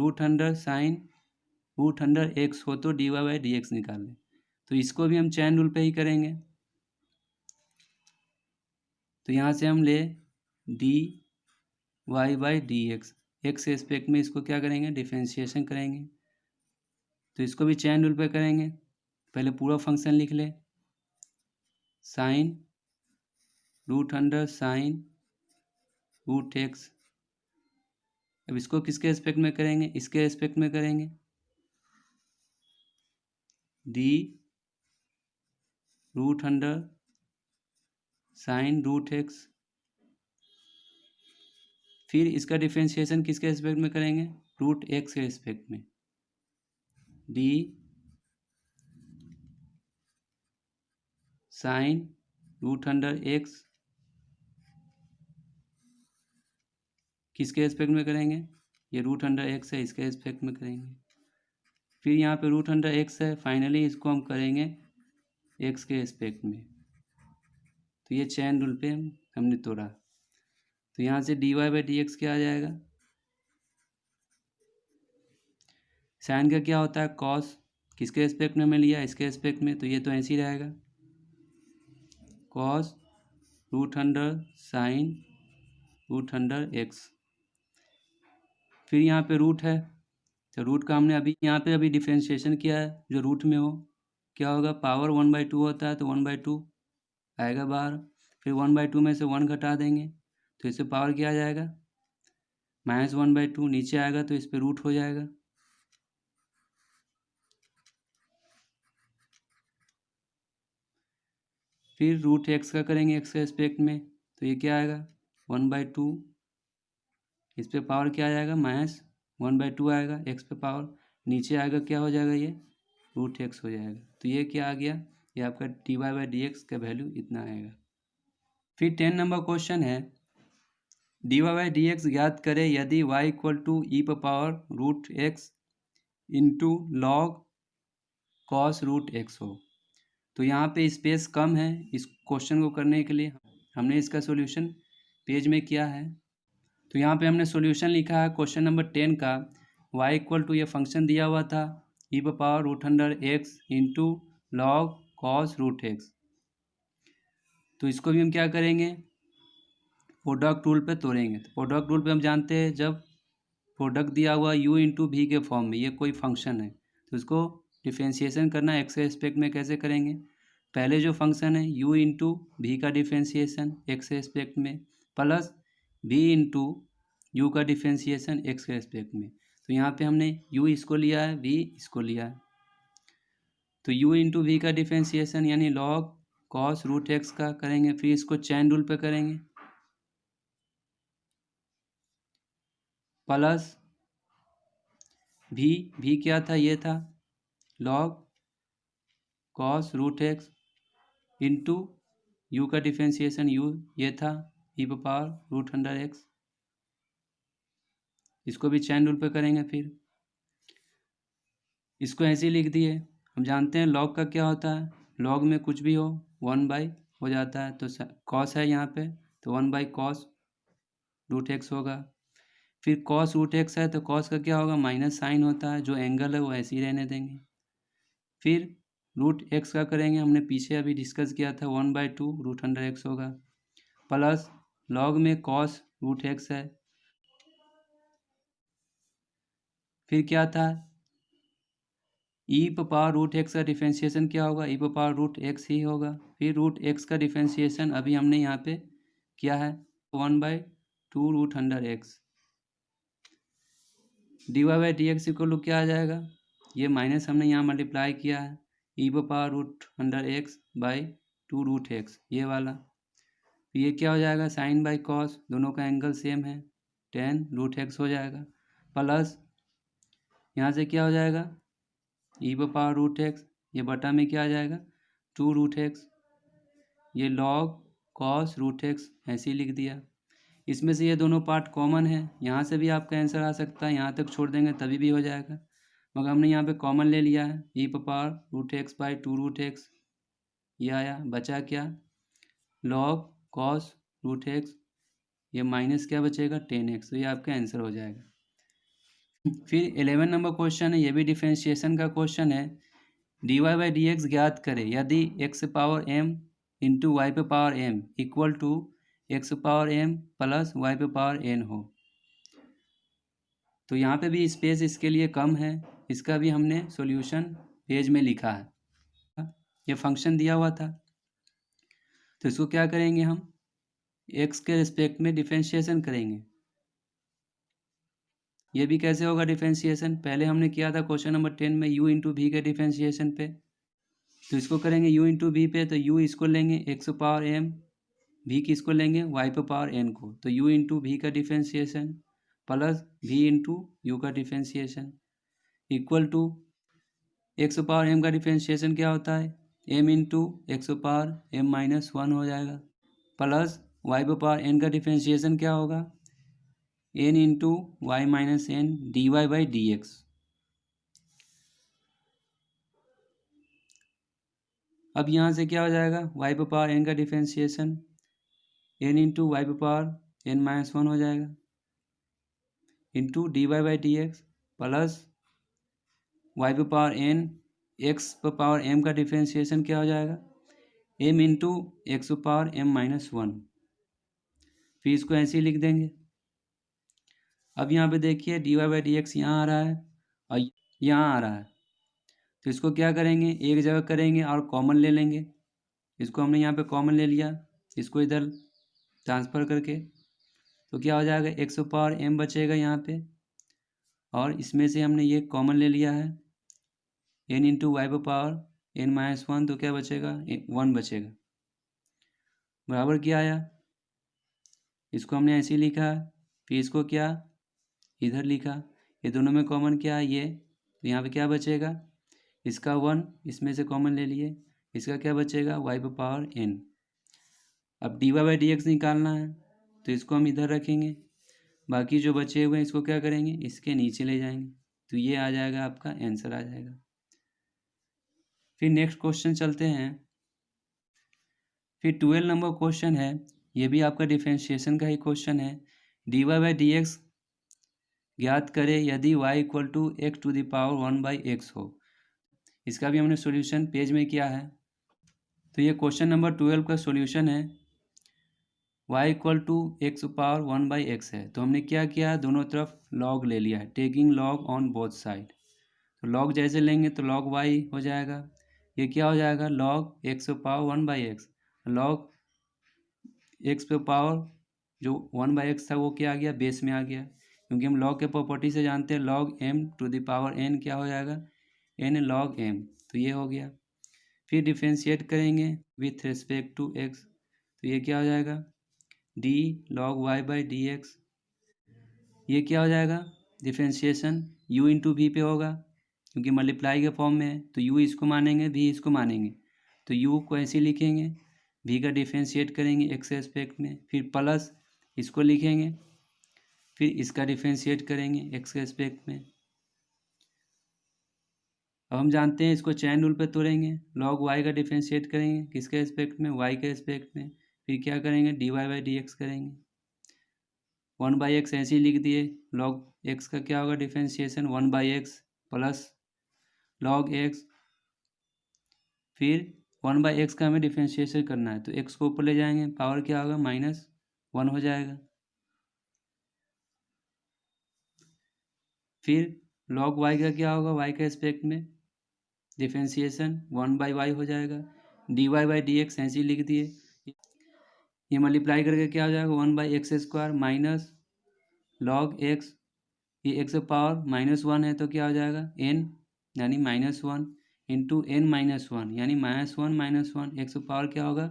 root under X हो तो dy बाई डी एक्स निकाल लें। तो इसको भी हम चैन रूल पे ही करेंगे, तो यहाँ से हम ले dy by D x, x के रिस्पेक्ट में इसको क्या करेंगे, डिफ्रेंशिएशन करेंगे। तो इसको भी चैन रूल पे करेंगे, पहले पूरा फंक्शन लिख ले, sine root under sine root X. अब इसको किसके रिस्पेक्ट में करेंगे, इसके रिस्पेक्ट में करेंगे, D root under sine root X. फिर इसका डिफ्रेंशिएशन किसके रिस्पेक्ट में करेंगे, रूट एक्स के रिस्पेक्ट में, D sine root under X किसके रिस्पेक्ट में करेंगे, ये रूट अंडर एक्स है, इसके रिस्पेक्ट में करेंगे। फिर यहाँ पे रूट अंडर एक्स है, फाइनली इसको हम करेंगे एक्स के रिस्पेक्ट में। तो ये चैन रूल पे हमने तोड़ा, तो यहाँ से D Y by D X क्या आ जाएगा, साइन का क्या होता है कॉस, किसके रिस्पेक्ट में मैं लिया, इसके रिस्पेक्ट में, तो ये तो ऐसे ही रहेगा cos root under sine root under X. फिर यहाँ पे रूट है, तो रूट का हमने अभी डिफ्रेंशिएशन किया है, जो रूट में हो क्या होगा, पावर 1/2 होता है तो 1/2 आएगा बाहर, फिर 1/2 में से 1 घटा देंगे तो इससे पावर क्या आ जाएगा, -1/2 नीचे आएगा तो इस पर रूट हो जाएगा। फिर रूट एक्स का करेंगे एक्स के रिस्पेक्ट में, तो ये क्या आएगा 1/2, इस पे पावर क्या आ जाएगा -1/2 आएगा, एक्स पे पावर नीचे आएगा क्या हो जाएगा, ये रूट एक्स हो जाएगा। तो ये क्या आ गया, ये आपका D Y by D X का वैल्यू इतना आएगा। फिर 10 नंबर क्वेश्चन है, D Y by D x ज्ञात करें यदि y इक्वल टू ई पर power root X into log cos root X हो। तो यहाँ पे स्पेस कम है इस क्वेश्चन को करने के लिए, हमने इसका सॉल्यूशन पेज में किया है। तो यहाँ पे हमने सॉल्यूशन लिखा है क्वेश्चन नंबर 10 का। y इक्वल टू ये फंक्शन दिया हुआ था e⁻√100x इंटू log cos√x। तो इसको भी हम क्या करेंगे, प्रोडक्ट रूल पे तोड़ेंगे। तो प्रोडक्ट रूल पे हम जानते हैं जब प्रोडक्ट दिया हुआ u इंटू वी के फॉर्म में, ये कोई फंक्शन है तो इसको डिफ्रेंशिएशन करना एक्स के रिस्पेक्ट में कैसे करेंगे। पहले जो फंक्शन है u इंटू वी का डिफ्रेंशिएशन एक्स के रिस्पेक्ट में प्लस v इंटू यू का डिफ्रेंशिएशन एक्स के रिस्पेक्ट में। तो यहाँ पे हमने u इसको लिया है, v इसको लिया है। तो u इंटू वी का डिफ्रेंशिएशन यानी log cos√x का करेंगे, फिर इसको चैन रूल पे करेंगे प्लस v क्या था, ये था log cos√x इंटू यू का डिफ्रेंशिएशन u ये था e⁻√100x। इसको भी चैन रूल पे करेंगे। फिर इसको ऐसे ही लिख दिए। हम जानते हैं log का क्या होता है, log में कुछ भी हो 1/, हो जाता है। तो cos है यहाँ पे तो 1/cos√x होगा। फिर cos√x है तो cos का क्या होगा, माइनस साइन होता है, जो एंगल है वो ऐसे ही रहने देंगे। फिर √x का करेंगे, हमने पीछे अभी डिस्कस किया था 1/2√100x होगा प्लस log में cos√x है। फिर क्या था e⁻√x का डिफ्रेंशिएशन क्या होगा, e⁻√x ही होगा। फिर √x का डिफ्रेंशिएशन अभी हमने यहाँ पे किया है 1/2√100x। dy/dx इक्वल टू क्या आ जाएगा, ये माइनस हमने यहाँ मल्टीप्लाई किया है e⁻√100x/2√x ये वाला। ये क्या हो जाएगा, साइन बाई कॉस, दोनों का एंगल सेम है, tan√x हो जाएगा प्लस यहाँ से क्या हो जाएगा e⁻√x, ये बटा में क्या आ जाएगा 2√x, ये log cos√x ऐसे ही लिख दिया। इसमें से ये दोनों पार्ट कॉमन है, यहाँ से भी आपका आंसर आ सकता है, यहाँ तक छोड़ देंगे तभी भी हो जाएगा, मगर हमने यहाँ पे कॉमन ले लिया है e⁻√x/2√x ये आया। बचा क्या log cos√x, ये माइनस क्या बचेगा tan x, तो ये आपका आंसर हो जाएगा। फिर 11 नंबर क्वेश्चन है, ये भी डिफरेंशिएशन का क्वेश्चन है। dy/dx ज्ञात करें यदि x⁻m into y⁻m equal to x⁻m plus y⁻n हो। तो यहाँ पे भी स्पेस इसके लिए कम है, इसका भी हमने सॉल्यूशन पेज में लिखा है। ये फंक्शन दिया हुआ था तो इसको क्या करेंगे, हम x के रिस्पेक्ट में डिफरेंशिएशन करेंगे। ये भी कैसे होगा डिफरेंशिएशन, पहले हमने किया था क्वेश्चन नंबर 10 में u इंटू वी के डिफरेंशिएशन पे। तो इसको करेंगे u इंटू वी पे, तो u इसको लेंगे x⁻m, v किसको लेंगे y⁻n को। तो u इंटू वी का differentiation plus v into you का डिफरेंशिएशन इक्वल टू x⁻m का डिफरेंशिएशन क्या होता है m इंटू x⁻m-1 हो जाएगा प्लस y⁻n का डिफरेंशिएशन क्या होगा n इंटू y-n dy/dx। अब यहाँ से क्या हो जाएगा y⁻n का डिफरेंशिएशन n इंटू y⁻n-1 हो जाएगा into dy/dx plus y⁻n x⁻m का डिफरेंशिएशन क्या हो जाएगा m इंटू x⁻m-1। फिर इसको ऐसे ही लिख देंगे। अब यहाँ पे देखिए dy/dx यहाँ आ रहा है और यहाँ आ रहा है, तो इसको क्या करेंगे एक जगह करेंगे और कॉमन ले लेंगे। इसको हमने यहाँ पे कॉमन ले लिया, इसको इधर ट्रांसफ़र करके, तो क्या हो जाएगा x⁻m बचेगा यहाँ पे, और इसमें से हमने ये कॉमन ले लिया है n इंटू y⁻n-1, तो क्या बचेगा 1 बचेगा, बराबर क्या आया। इसको हमने ऐसे ही लिखा, फिर इसको क्या इधर लिखा, ये दोनों में कॉमन क्या है ये, तो यहाँ पे क्या बचेगा इसका 1 इसमें से कॉमन ले लिए, इसका क्या बचेगा y⁻n। अब dy/dx निकालना है तो इसको हम इधर रखेंगे, बाकी जो बचे हुए हैं इसको क्या करेंगे इसके नीचे ले जाएंगे, तो ये आ जाएगा आपका आंसर आ जाएगा। फिर नेक्स्ट क्वेश्चन चलते हैं। फिर 12 नंबर क्वेश्चन है ये भी आपका डिफरेंशिएशन का ही क्वेश्चन है। dy बाई डी एक्स ज्ञात करें यदि y equal to X to the power 1/x हो। इसका भी हमने सॉल्यूशन पेज में किया है। तो ये क्वेश्चन नंबर 12 का सॉल्यूशन है। y equal to X power 1/x है, तो हमने क्या किया, दोनों तरफ log ले लिया है, taking log on both side. तो log जैसे लेंगे तो log y हो जाएगा, ये क्या हो जाएगा log x power 1/x, log x पे पावर जो 1/x था वो क्या आ गया, बेस में आ गया, क्योंकि हम log के प्रॉपर्टी से जानते हैं log m to the power n क्या हो जाएगा, n log m। तो ये हो गया। फिर डिफ्रेंशिएट करेंगे विथ रिस्पेक्ट टू x, तो ये क्या हो जाएगा d log y by D x. ये क्या हो जाएगा डिफ्रेंशिएशन u इंटू वी पे होगा, क्योंकि मल्टीप्लाई के फॉर्म में है, तो u इसको मानेंगे v इसको मानेंगे, तो u को ऐसे लिखेंगे, v का डिफ्रेंशिएट करेंगे x एस्पेक्ट में, फिर प्लस इसको लिखेंगे, फिर इसका डिफ्रेंशिएट करेंगे x के एस्पेक्ट में। अब हम जानते हैं इसको चैन रूल पे तोड़ेंगे, log y का डिफ्रेंशिएट करेंगे किसके एस्पेक्ट में, y के एस्पेक्ट में, फिर क्या करेंगे dy बाई डी एक्स करेंगे, 1/x ऐसे ही लिख दिए, log x का क्या होगा differentiation 1/x plus log x, फिर 1/x का हमें डिफ्रेंशिएशन करना है, तो x को ऊपर ले जाएंगे, पावर क्या होगा -1 हो जाएगा। फिर log y का क्या होगा, y के एस्पेक्ट में डिफ्रेंशिएशन 1/y हो जाएगा, dy बाई डी एक्स ऐसे ही लिख दिए, ये मल्टीप्लाई करके क्या हो जाएगा 1/x² माइनस log x, ये x पावर -1 है तो क्या हो जाएगा n यानी -1 इंटू n-1 यानी -1 x पावर क्या होगा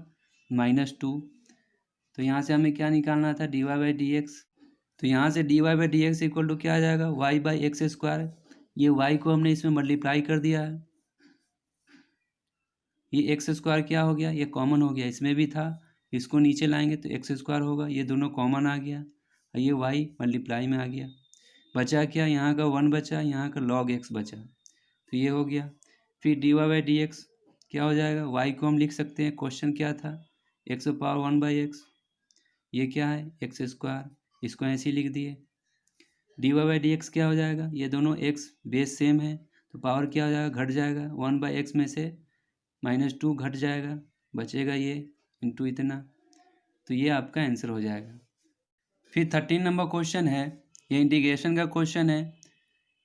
-2। तो यहाँ से हमें क्या निकालना था dy बाई डी एक्स, तो यहाँ से dy by D X equal to क्या आ जाएगा y बाई x²। ये y को हमने इसमें मल्टीप्लाई कर दिया है, ये x² क्या हो गया, ये कॉमन हो गया, इसमें भी था, इसको नीचे लाएंगे तो x² होगा, ये दोनों कॉमन आ गया, और ये y मल्टीप्लाई में आ गया, बचा क्या, यहाँ का 1 बचा, यहाँ का log x बचा, तो ये हो गया। फिर dy बाई डी एक्स क्या हो जाएगा, y को हम लिख सकते हैं, क्वेश्चन क्या था x पावर 1/x, ये क्या है x², इसको ऐसे ही लिख दिए, dy बाई डी एक्स क्या हो जाएगा, ये दोनों x बेस सेम है, तो पावर क्या हो जाएगा घट जाएगा, 1/x में से -2 घट जाएगा, बचेगा ये इंटू इतना, तो ये आपका आंसर हो जाएगा। फिर 13 नंबर क्वेश्चन है, ये इंटीग्रेशन का क्वेश्चन है।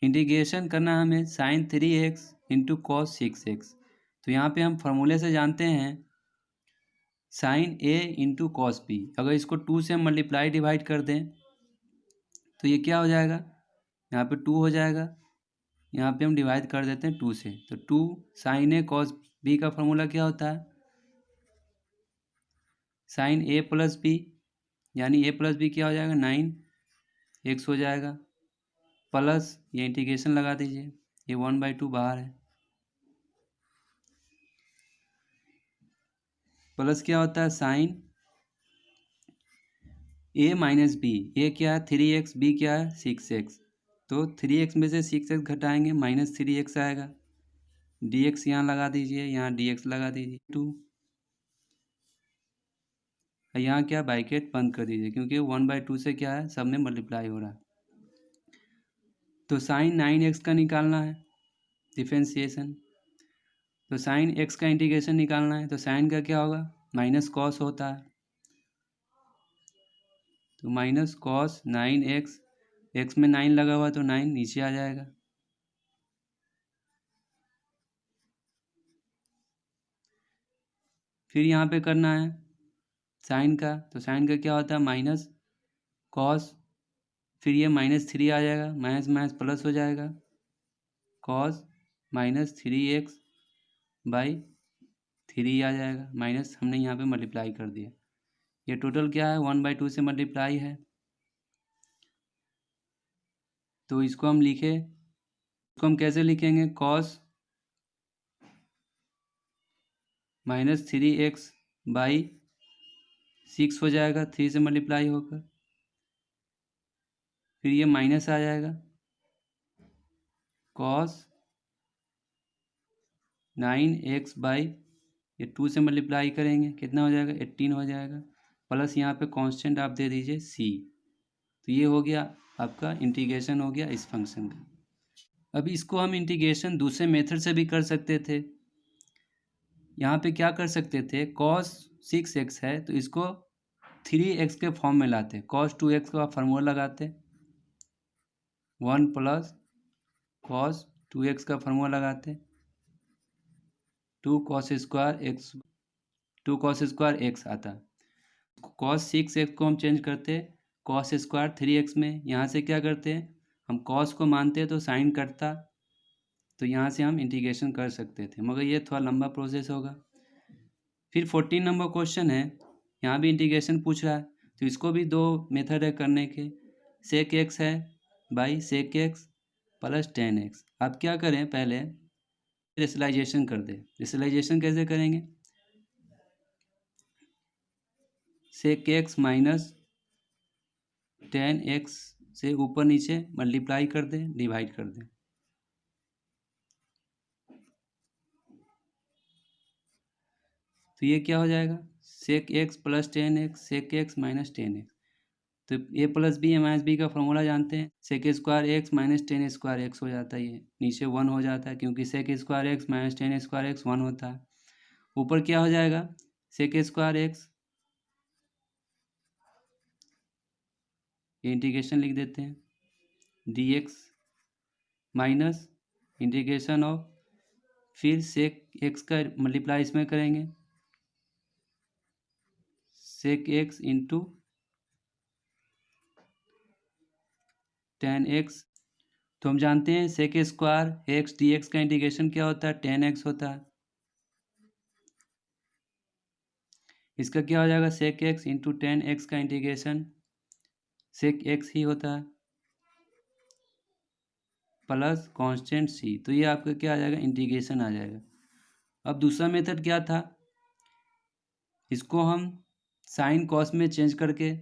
इंटीग्रेशन करना हमें sin 3x into cos 6x, तो यहाँ पे हम फार्मूले से जानते हैं sin a into cos b, अगर इसको 2 से हम मल्टीप्लाई डिवाइड कर दें तो ये क्या हो जाएगा, यहाँ पे 2 हो जाएगा, यहाँ पे हम डिवाइड कर देते हैं 2 से, तो 2 sin a cos b का फार्मूला क्या होता है sin a प्लस b, यानी a प्लस बी क्या हो जाएगा 9x हो जाएगा, प्लस ये इंटीग्रेशन लगा दीजिए, ये 1/2 बाहर है, प्लस क्या होता है साइन a माइनस बी, ए क्या है 3x, b क्या है 6x, तो 3x में से 6x घटाएंगे -3x आएगा, dx यहाँ लगा दीजिए, यहाँ dx लगा दीजिए 2, यहाँ क्या ब्रैकेट बंद कर दीजिए, क्योंकि 1/2 से क्या है सब में मल्टीप्लाई हो रहा है। तो साइन 9x का निकालना है डिफरेंशिएशन, तो साइन x का इंटीग्रेशन निकालना है, तो साइन का क्या होगा माइनस कॉस होता है, तो माइनस कॉस 9x, x में 9 लगा हुआ तो 9 नीचे आ जाएगा, फिर यहाँ पे करना है साइन का, तो साइन का क्या होता है माइनस कॉस, फिर ये -3 आ जाएगा, माइनस माइनस प्लस हो जाएगा, कॉस -3x बाई 3 आ जाएगा, माइनस हमने यहाँ पे मल्टीप्लाई कर दिया, ये टोटल क्या है 1/2 से मल्टीप्लाई है, तो इसको हम लिखे, इसको हम कैसे लिखेंगे कॉस -3x बाई 6 हो जाएगा, 3 से मल्टीप्लाई होकर, फिर ये माइनस आ जाएगा, कॉस 9x बाई ये 2 से मल्टीप्लाई करेंगे कितना हो जाएगा 18 हो जाएगा, प्लस यहाँ पे कांस्टेंट आप दे दीजिए c। तो ये हो गया आपका इंटीग्रेशन हो गया इस फंक्शन का। अब इसको हम इंटीग्रेशन दूसरे मेथड से भी कर सकते थे। यहाँ पे क्या कर सकते थे, cos 6x है तो इसको 3x के फॉर्म में लाते, cos 2x का फार्मूला लगाते, 1 प्लस cos 2x का फार्मूला लगाते, 2 cos स्क्वायर x आता। cos 6x को हम चेंज करते cos स्क्वायर 3x में। यहाँ से क्या करते हैं, हम cos को मानते तो साइन कटता, तो यहाँ से हम इंटीग्रेशन कर सकते थे, मगर ये थोड़ा लंबा प्रोसेस होगा। फिर 14 नंबर क्वेश्चन है, यहाँ भी इंटीग्रेशन पूछ रहा है, तो इसको भी दो मेथड है करने के। sec x है by sec x plus 10x। आप क्या करें, पहले रेशनलाइजेशन कर दें। रेशनलाइजेशन कैसे करेंगे, sec x माइनस 10x से ऊपर नीचे मल्टीप्लाई कर दें, डिवाइड कर दें। तो ये क्या हो जाएगा, sec x plus 10x sec x minus 10x। तो ए प्लस बी माइनस बी का फॉर्मूला जानते हैं, sec square x minus 10 square x हो जाता है, ये नीचे 1 हो जाता है क्योंकि sec square x minus 10 square x 1 होता है। ऊपर क्या हो जाएगा, sec स्क्वायर एक्स, ये इंटीग्रेशन लिख देते हैं, dx माइनस इंटीग्रेशन ऑफ, फिर sec x का मल्टीप्लाई इसमें करेंगे, sec x इंटू 10x। तो हम जानते हैं sec स्क्वायर एक्स dx का इंटीग्रेशन क्या होता है, 10x होता है। इसका क्या हो जाएगा, sec x इंटू 10x का इंटीग्रेशन sec x ही होता है प्लस कांस्टेंट c। तो ये आपका क्या आ जाएगा, इंटीग्रेशन आ जाएगा। अब दूसरा मेथड क्या था, इसको हम साइन कॉस में चेंज करके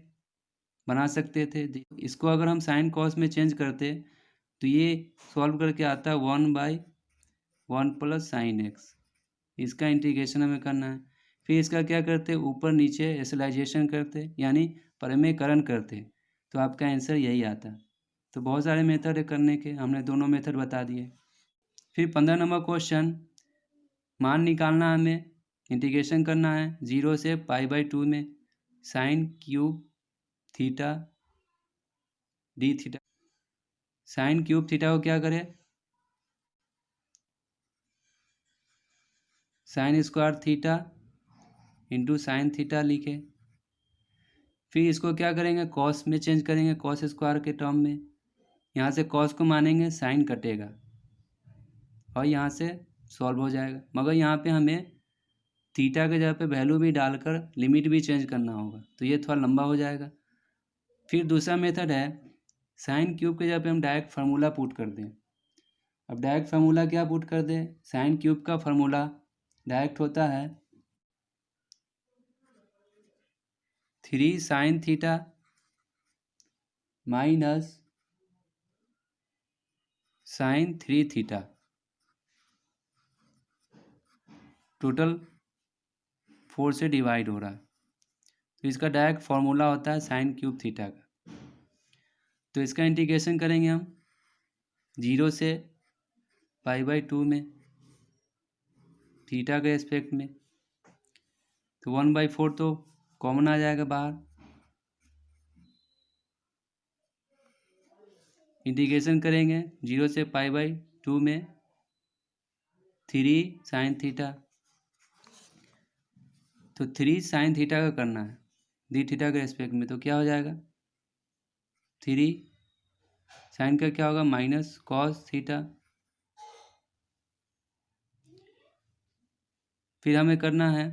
बना सकते थे। इसको अगर हम साइन कॉस में चेंज करते तो ये सॉल्व करके आता है 1/1 प्लस साइन एक्स। इसका इंटीग्रेशन हमें करना है। फिर इसका क्या करते, ऊपर नीचे रेशनलाइजेशन करते यानी परिमेयकरण करते, तो आपका आंसर यही आता। तो बहुत सारे मेथड है करने के, हमने दोनों मेथड बता दिए। फिर 15 नंबर क्वेश्चन, मान निकालना, हमें इंटीग्रेशन करना है 0 से π/2 में sine cube theta D theta. Sine cube theta को क्या करें, sine square theta into sine theta लिखे। फिर इसको क्या करेंगे, कॉस में चेंज करेंगे, कॉस स्क्वायर के टर्म में। यहाँ से कॉस को मानेंगे, साइन कटेगा और यहाँ से सॉल्व हो जाएगा। मगर यहाँ पे हमें थीटा के जगह पे वैल्यू भी डालकर लिमिट भी चेंज करना होगा, तो ये थोड़ा लंबा हो जाएगा। फिर दूसरा मेथड है, साइन क्यूब के जगह पे हम डायरेक्ट फार्मूला पुट कर दें। अब डायरेक्ट फार्मूला क्या पुट कर दें, साइन क्यूब का फार्मूला डायरेक्ट होता है 3 sine theta minus sine 3 theta, total 4 से डिवाइड हो रहा है। तो इसका डायरेक्ट फार्मूला होता है साइन क्यूब थीटा का। तो इसका इंटीग्रेशन करेंगे हम 0 से π/2 में थीटा के एस्पेक्ट में। तो 1/4 तो कॉमन आ जाएगा बाहर। इंटीग्रेशन करेंगे 0 से π/2 में 3 साइन थीटा। तो 3 साइन थीटा का करना है डी थीटा के रेस्पेक्ट में, तो क्या हो जाएगा, 3 साइन का क्या होगा माइनस कॉस थीटा। फिर हमें करना है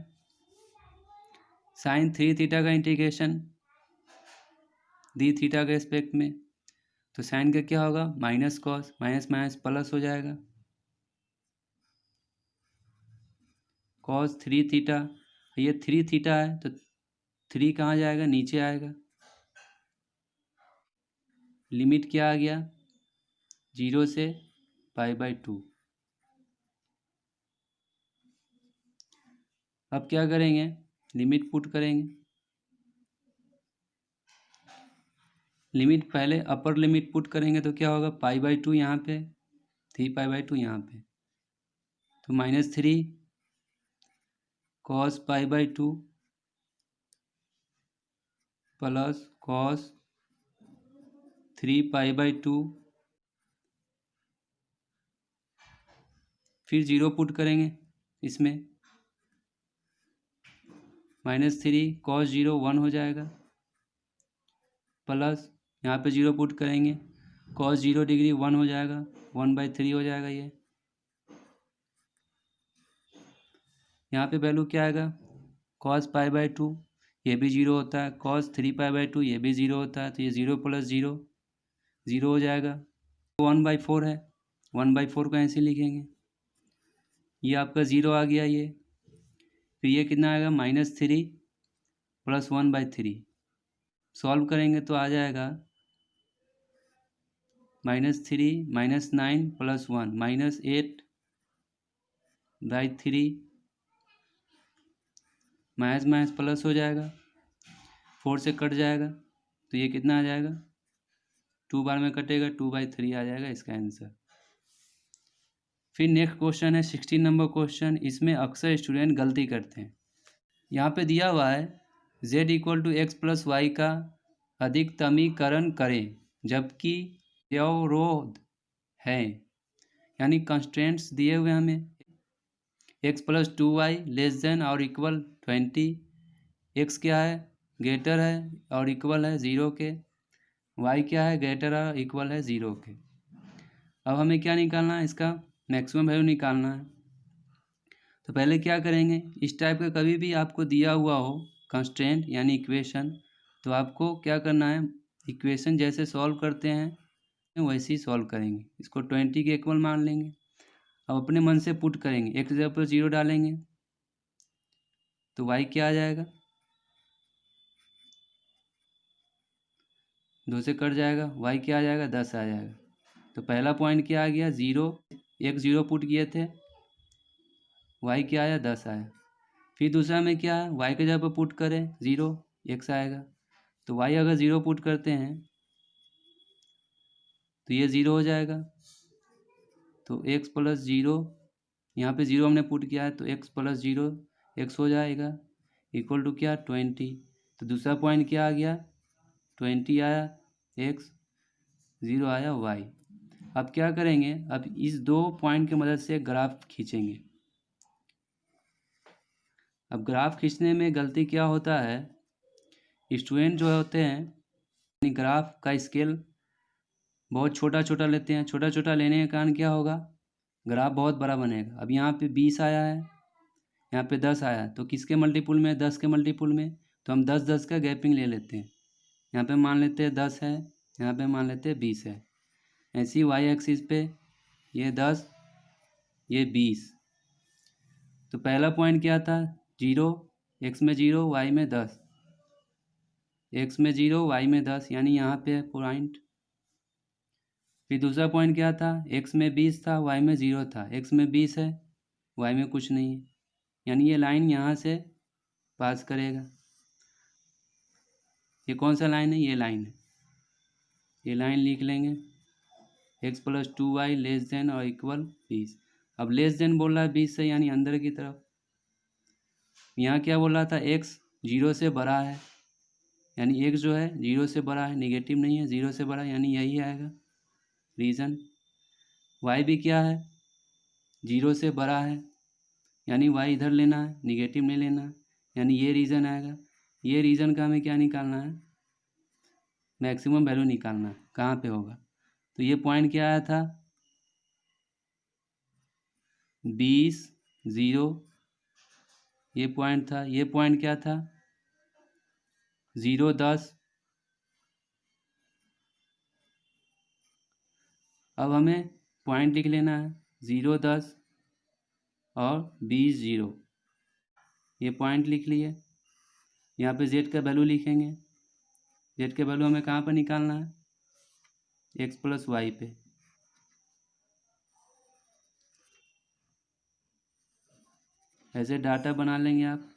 साइन 3 थीटा का इंटीग्रेशन डी थीटा के रेस्पेक्ट में। तो साइन का क्या होगा minus cos, minus minus plus हो जाएगा, कॉस 3 थीटा। ये 3 थीटा है तो 3 कहाँ जाएगा, नीचे आएगा। लिमिट क्या आ गया, 0 से π/2। अब क्या करेंगे, लिमिट पुट करेंगे लिमिट पहले अपर लिमिट पुट करेंगे तो क्या होगा, π/2 यहाँ पे, 3π/2 यहाँ पे, तो -3 cos π/2 प्लस cos 3π/2, फिर 0 पुट करेंगे इसमें, -3 cos 0 1 हो जाएगा, प्लस यहाँ पे 0 पुट करेंगे, cos 0 डिग्री 1 हो जाएगा, 1/3 हो जाएगा ये। यहाँ पे वैल्यू क्या आएगा, cos π/2 ये भी 0 होता है, cos 3π/2 ये भी 0 होता है, तो ये 0 + 0 0 हो जाएगा। 1/4 है, 1/4 को ऐसे लिखेंगे, ये आपका 0 आ गया ये। फिर ये कितना आएगा, -3 + 1/3, सॉल्व करेंगे तो आ जाएगा -3 -9 + 1 -8/3, माइनस प्लस हो जाएगा, 4 से कट जाएगा, तो ये कितना आ जाएगा, 2 बार में कटेगा, 2/3 आ जाएगा इसका आंसर। फिर नेक्स्ट क्वेश्चन है 16 नंबर क्वेश्चन। इसमें अक्सर स्टूडेंट गलती करते हैं। यहाँ पे दिया हुआ है z = x + y का अधिकतमीकरण करें जबकि अवरोध है, यानी कंस्ट्रेंट्स दिए हुए हमें, x + 2y ≤ 20, x क्या है, ग्रेटर है और इक्वल है 0 के, y क्या है, ग्रेटर और इक्वल है 0 के। अब हमें क्या निकालना है, इसका मैक्सिमम वैल्यू निकालना है। तो पहले क्या करेंगे, इस टाइप का कभी भी आपको दिया हुआ हो कंस्ट्रेंट यानी इक्वेशन, तो आपको क्या करना है, इक्वेशन जैसे सॉल्व करते हैं वैसे ही सॉल्व करेंगे। इसको 20 के इक्वल मान लेंगे। अब अपने मन से पुट करेंगे, x जगह पर 0 डालेंगे तो y क्या आ जाएगा, 2 से कट जाएगा, y क्या आ जाएगा, 10 आ जाएगा। तो पहला पॉइंट क्या आ गया, 0, एक 0 पुट किए थे, y क्या आया, 10 आया। फिर दूसरा में क्या है, y के जगह पर पुट करें 0, x आएगा। तो y अगर 0 पुट करते हैं तो ये 0 हो जाएगा, तो x + 0, यहाँ पे 0 हमने पुट किया है तो x + 0 x हो जाएगा, इक्वल टू क्या, 20। तो दूसरा पॉइंट क्या आ गया, 20 आया x, 0 आया y। अब क्या करेंगे, अब इस 2 पॉइंट की मदद से ग्राफ खींचेंगे। अब ग्राफ खींचने में गलती क्या होता है, स्टूडेंट जो होते हैं ग्राफ का स्केल बहुत छोटा छोटा लेते हैं, छोटा छोटा लेने के कारण क्या होगा, ग्राफ बहुत बड़ा बनेगा। अब यहाँ पे 20 आया है, यहाँ पे 10 आया है, तो किसके मल्टीपुल में, 10 के मल्टीपुल में, तो हम 10-10 का गैपिंग ले लेते हैं। यहाँ पे मान लेते हैं 10 है, यहाँ पे मान लेते हैं 20 है। ऐसी y एक्सिस पे ये 10 ये 20। तो पहला पॉइंट क्या था, 0, x में 0 y में 10, x में 0 y में 10, यानी यहाँ पे पॉइंट। फिर दूसरा पॉइंट क्या था, x में 20 था y में 0 था, x में 20 है y में कुछ नहीं है, यानी ये लाइन यहाँ से पास करेगा। ये कौन सा लाइन है, ये लाइन है, ये लाइन लिख लेंगे, x + 2y ≤ 20। अब लेस देन बोल रहा है 20 से, यानी अंदर की तरफ। यहाँ क्या बोल रहा था, x 0 से बड़ा है, यानी x जो है 0 से बड़ा है, निगेटिव नहीं है, 0 से बड़ा, यानी यही आएगा रीज़न। y भी क्या है, 0 से बड़ा है, यानी y इधर लेना है, निगेटिव नहीं लेना है, यानी ये रीज़न आएगा। ये रीज़न का हमें क्या निकालना है, मैक्सिमम वैल्यू निकालना है, कहाँ पे होगा। तो ये पॉइंट क्या आया था, 20 0, ये पॉइंट था। ये पॉइंट क्या था, 0 10। अब हमें पॉइंट लिख लेना है, 0 10 और 20 0, ये पॉइंट लिख लिए। यहाँ पे z का वैल्यू लिखेंगे, z का वैल्यू हमें कहाँ पर निकालना है, x + y पे। ऐसे डाटा बना लेंगे आप।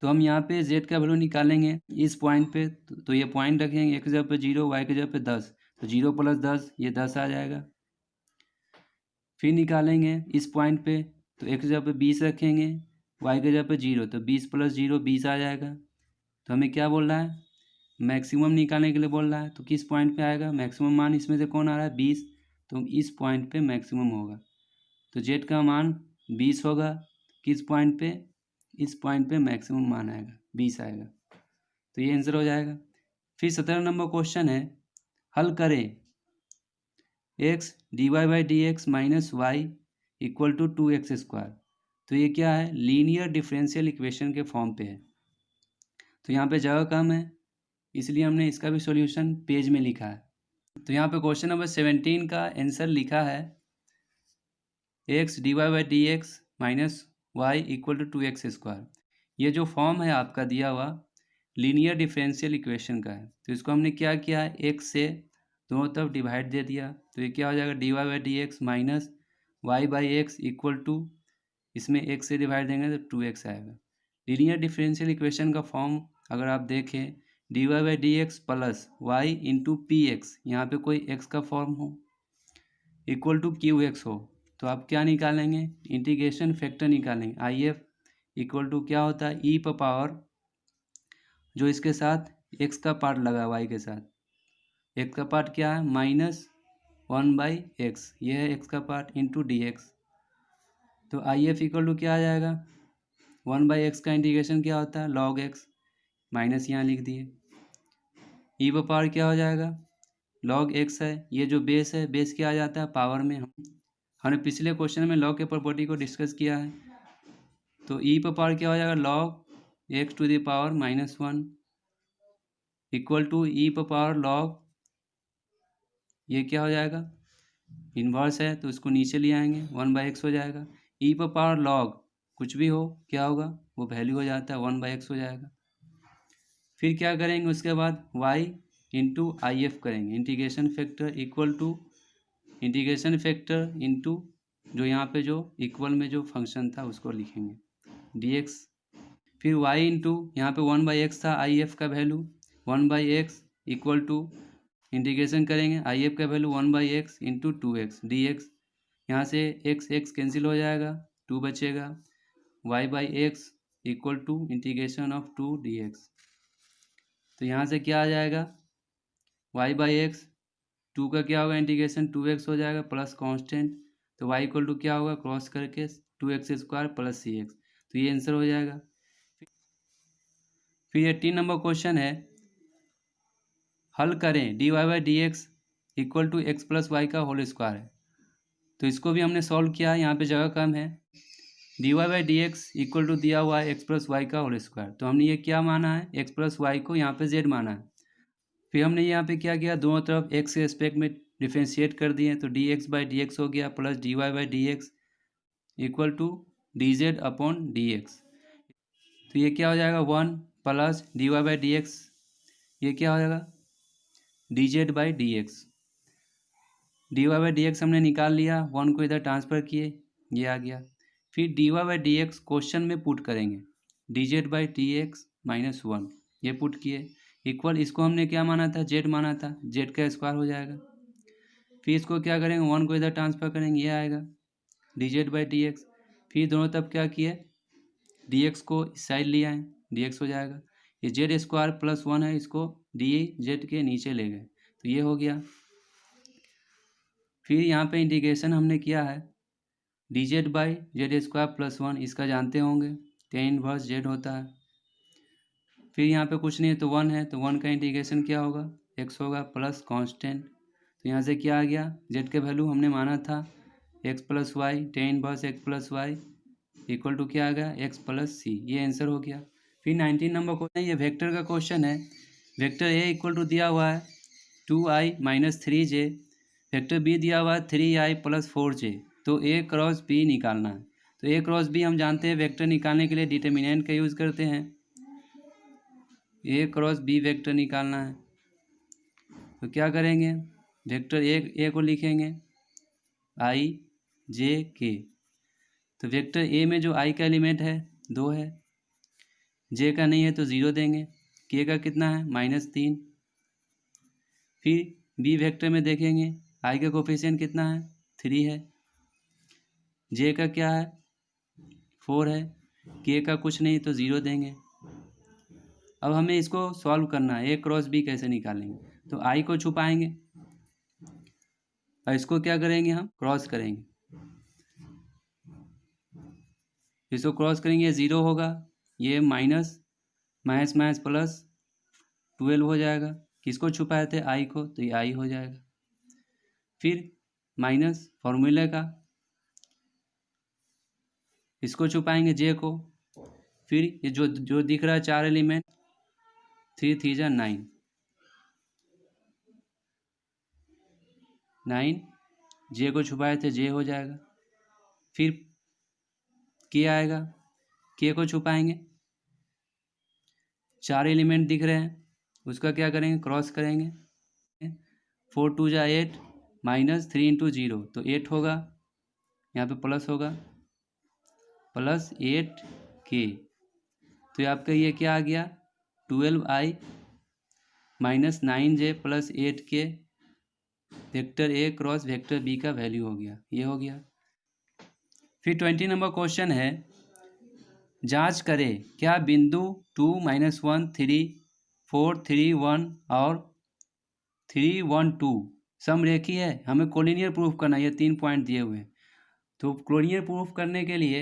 तो हम यहाँ पे z का वैल्यू निकालेंगे इस पॉइंट पे, तो ये पॉइंट रखेंगे, x की जगह पे 0, y की जगह पे 10, तो 0 + 10 ये 10 आ जाएगा। फिर निकालेंगे इस पॉइंट पे, तो x की जगह पे 20 रखेंगे, y की जगह पे 0, तो 20 + 0 20 आ जाएगा। तो हमें क्या बोल रहा है, मैक्सिमम निकालने के लिए बोल रहा है, तो किस पॉइंट पे आएगा मैक्सिमम मान, इसमें से कौन आ रहा है 20, तो इस पॉइंट पे मैक्सिमम होगा। तो z का मान 20 होगा, किस पॉइंट पे, इस पॉइंट पे मैक्सिमम मान आएगा 20 आएगा। तो ये आंसर हो जाएगा। फिर 17 नंबर क्वेश्चन है, हल करें x dy/dx - y = 2x²। तो ये क्या है, लीनियर डिफरेंशियल इक्वेशन के फॉर्म पे है। तो यहाँ पे जगह कम है, इसलिए हमने इसका भी सॉल्यूशन पेज में लिखा है। तो यहाँ पे क्वेश्चन नंबर 17 का आंसर लिखा है x dy/dx - y = 2x²। ये जो फॉर्म है आपका दिया हुआ लीनियर डिफरेंशियल इक्वेशन का है। तो इसको हमने क्या किया है, x से दोनों तरफ डिवाइड दे दिया, तो ये क्या हो जाएगा dy/dx - y/x = इसमें x से डिवाइड देंगे तो 2x आएगा। लीनियर डिफरेंशियल इक्वेशन का फॉर्म अगर आप देखें dy/dx + y × px, यहाँ पे कोई x का फॉर्म हो = qx हो, तो आप क्या निकालेंगे, इंटीग्रेशन फैक्टर निकालेंगे। IF = क्या होता है, e पर पावर जो इसके साथ x का पार्ट लगा y के साथ, x का पार्ट क्या है -1/x, ये है x का पार्ट × dx। तो IF = क्या आ जाएगा, 1/x का इंटीग्रेशन क्या होता है log x, माइनस यहाँ लिख दिए, e पर पावर क्या हो जाएगा log x है, ये जो बेस है बेस क्या आ जाता है पावर में, हमने पिछले क्वेश्चन में log के प्रॉपर्टी को डिस्कस किया है। तो e पर पावर क्या हो जाएगा log x to the power -1 = e पर पावर log, ये क्या हो जाएगा इन्वर्स है तो इसको नीचे ले आएंगे 1/x हो जाएगा। e पर पावर log कुछ भी हो क्या होगा वो वैल्यू हो जाता है 1/x हो जाएगा। फिर क्या करेंगे उसके बाद y × IF करेंगे, integration factor integration factor into जो यहाँ पे जो इक्वल में जो फंक्शन था उसको लिखेंगे dx। फिर y इंटू यहाँ पे 1/x था IF का वैल्यू 1/x = इंटीग्रेशन करेंगे IF का वैल्यू 1/x × 2x dx, यहाँ से x कैंसिल हो जाएगा 2 बचेगा, y/x = इंटीग्रेशन ऑफ 2 dx। तो यहाँ से क्या आ जाएगा y/x 2 का क्या होगा इंटीग्रेशन 2x हो जाएगा प्लस कांस्टेंट, तो y = क्या होगा क्रॉस करके 2x² + cx, तो ये आंसर हो जाएगा। फिर 18 नंबर क्वेश्चन है, हल करें dy/dx = x + y का होल स्क्वायर है। तो इसको भी हमने सॉल्व किया है, यहाँ पे जगह कम है। dy/dx = दिया हुआ है x + y का होल स्क्वायर, तो हमने ये क्या माना है x + y को यहाँ पे z माना है। फिर हमने यहाँ पे क्या किया, दोनों तरफ x के एस्पेक्ट में डिफ्रेंशिएट कर दिए, तो dx/dx हो गया प्लस dy/dx = dz/dx। तो ये क्या हो जाएगा 1 प्लस dy/dx, ये क्या हो जाएगा dz/dx। dy/dx हमने निकाल लिया, 1 को इधर ट्रांसफ़र किए, ये आ गया। फिर dy/dx क्वेश्चन में पुट करेंगे dz/dx - 1, ये पुट किए इक्वल, इसको हमने क्या माना था z माना था, z का स्क्वायर हो जाएगा। फिर इसको क्या करेंगे 1 को इधर ट्रांसफ़र करेंगे, ये आएगा dz/dx। फिर दोनों तरफ क्या किए dx को इस साइड ले आए, dx हो जाएगा, ये z² + 1 है, इसको dz के नीचे ले गए, तो ये हो गया। फिर यहाँ पे इंटीग्रेशन हमने किया है dz/z² + 1, इसका जानते होंगे tan इनवर्स z होता है। फिर यहाँ पे कुछ नहीं है तो 1 है, तो 1 का इंटीग्रेशन क्या होगा x होगा प्लस कांस्टेंट, तो यहाँ से क्या आ गया z के वैल्यू हमने माना था x + y, tan inverse x + y = क्या आ गया x + c, ये आंसर हो गया। फिर 19 नंबर क्वेश्चन, ये वेक्टर का क्वेश्चन है। वेक्टर a = दिया हुआ है 2i - 3j, वेक्टर b दिया हुआ है 3i + 4j, तो a क्रॉस b निकालना है। तो a क्रॉस b हम जानते हैं वेक्टर निकालने के लिए डिटर्मिनेंट का यूज़ करते हैं, a क्रॉस b वेक्टर निकालना है। तो क्या करेंगे वेक्टर a को लिखेंगे i j k, तो वेक्टर a में जो i का एलिमेंट है 2 है, जे का नहीं है तो ज़ीरो देंगे, के का कितना है -3। फिर बी वेक्टर में देखेंगे आई का कोफिशिएंट कितना है 3 है, जे का क्या है 4 है, के का कुछ नहीं तो ज़ीरो देंगे। अब हमें इसको सॉल्व करना है, ए क्रॉस बी कैसे निकालेंगे, तो आई को छुपाएंगे और इसको क्या करेंगे हम क्रॉस करेंगे, इसको क्रॉस करेंगे 0 होगा, ये माइनस माइनस माइनस प्लस 12 हो जाएगा। किसको छुपाए थे आई को, तो ये आई हो जाएगा। फिर माइनस फॉर्मूले का इसको छुपाएंगे जे को, फिर ये जो दिख रहा है 4 एलिमेंट 3 3 जा 9 जे को छुपाए थे जे हो जाएगा। फिर के आएगा, के को छुपाएंगे 4 एलिमेंट दिख रहे हैं उसका क्या करेंगे क्रॉस करेंगे, 4 2 जा 8 -3 इंटू 0 तो 8 होगा, यहाँ पे प्लस होगा प्लस 8 के, तो आपका ये क्या आ गया 12i -9j प्लस 8 के वेक्टर ए क्रॉस वेक्टर बी का वैल्यू हो गया, ये हो गया। फिर 20 नंबर क्वेश्चन है, जांच करें क्या बिंदु 2 -1 3 4 3 1 और 3 1 2 समरेखी है। हमें कोलिनियर प्रूफ करना है, ये 3 पॉइंट दिए हुए हैं। तो कोलिनियर प्रूफ करने के लिए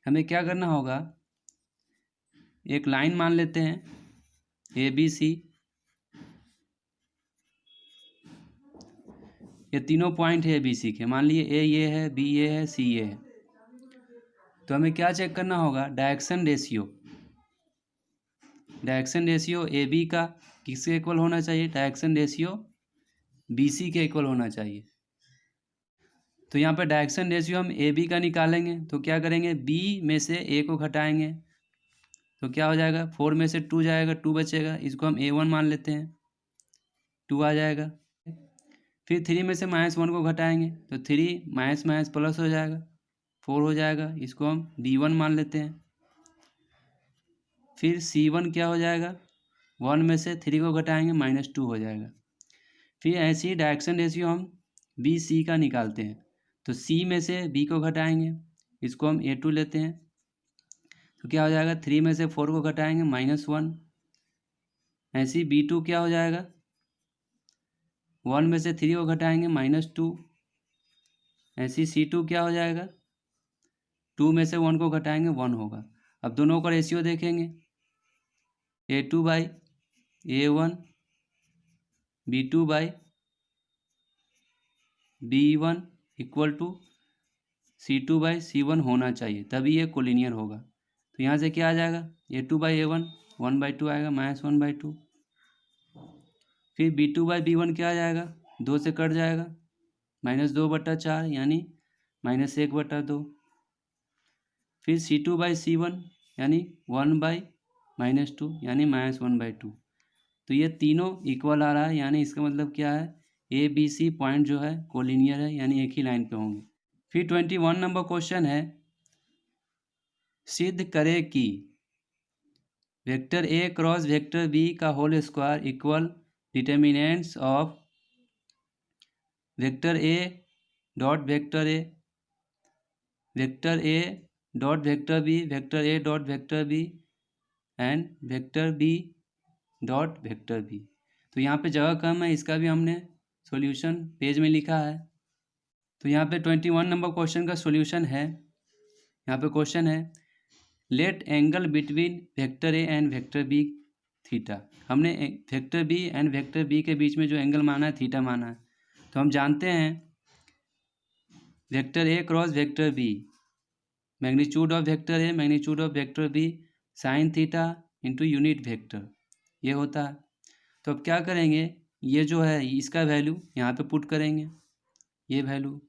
हमें क्या करना होगा, एक लाइन मान लेते हैं ए बी सी, ये तीनों पॉइंट है ए बी सी के, मान लिए ए ये है बी ये है सी ये है। तो हमें क्या चेक करना होगा, direction ratio, direction ratio A B का किसके इक्वल होना चाहिए, डायरेक्शन रेशियो बी सी के इक्वल होना चाहिए। तो यहाँ पर डायरेक्शन रेशियो हम ए बी का निकालेंगे, तो क्या करेंगे बी में से ए को घटाएंगे तो क्या हो जाएगा 4 में से 2 जाएगा 2 बचेगा, इसको हम A1 मान लेते हैं 2 आ जाएगा। फिर 3 में से -1 को घटाएंगे तो 3 माइनस माइनस प्लस हो जाएगा 4 हो जाएगा, इसको हम B1 मान लेते हैं। फिर C1 क्या हो जाएगा, 1 में से 3 को घटाएंगे -2 हो जाएगा। फिर ऐसे ही डायरेक्शन रेशियो हम बी सी का निकालते हैं, तो C में से B को घटाएंगे, इसको हम A2 लेते हैं, तो क्या हो जाएगा 3 में से 4 को घटाएंगे -1। ऐसे ही B2 क्या हो जाएगा, 1 में से 3 को घटाएंगे -2। ऐसे ही C2 क्या हो जाएगा, 2 में से 1 को घटाएंगे 1 होगा। अब दोनों का रेशियो देखेंगे, A2 by A1 B2 by B1 equal to C2 by C1 होना चाहिए, तभी ये कोलिनियर होगा। तो यहाँ से क्या आ जाएगा, A2 बाई A1 1/2 आएगा -1/2। फिर B2 बाई B1 क्या आ जाएगा, 2 से कट जाएगा -2/4 यानी -1/2। फिर C2 बाई C1 यानी 1/-2 यानी -1/2। तो ये तीनों इक्वल आ रहा है, यानी इसका मतलब क्या है ए बी सी पॉइंट जो है कोलिनियर है, यानी एक ही लाइन पे होंगे। फिर 21 नंबर क्वेश्चन है, सिद्ध करे कि वेक्टर ए क्रॉस वेक्टर बी का whole square equal determinants of vector a dot vector a, vector a dot vector b, vector a dot vector b and vector b dot vector b. तो यहाँ पे जगह कम है, इसका भी हमने सॉल्यूशन पेज में लिखा है। तो यहाँ पे 21 नंबर क्वेश्चन का सॉल्यूशन है। यहाँ पे क्वेश्चन है, let angle between vector a and vector b theta. हमने vector b and vector b के बीच में जो एंगल माना है थीटा माना है। तो हम जानते हैं vector A cross vector B, magnitude of vector A magnitude of vector B sine theta into unit vector, ये होता है। तो अब क्या करेंगे, ये जो है इसका वैल्यू यहाँ पे पुट करेंगे, ये वैल्यू,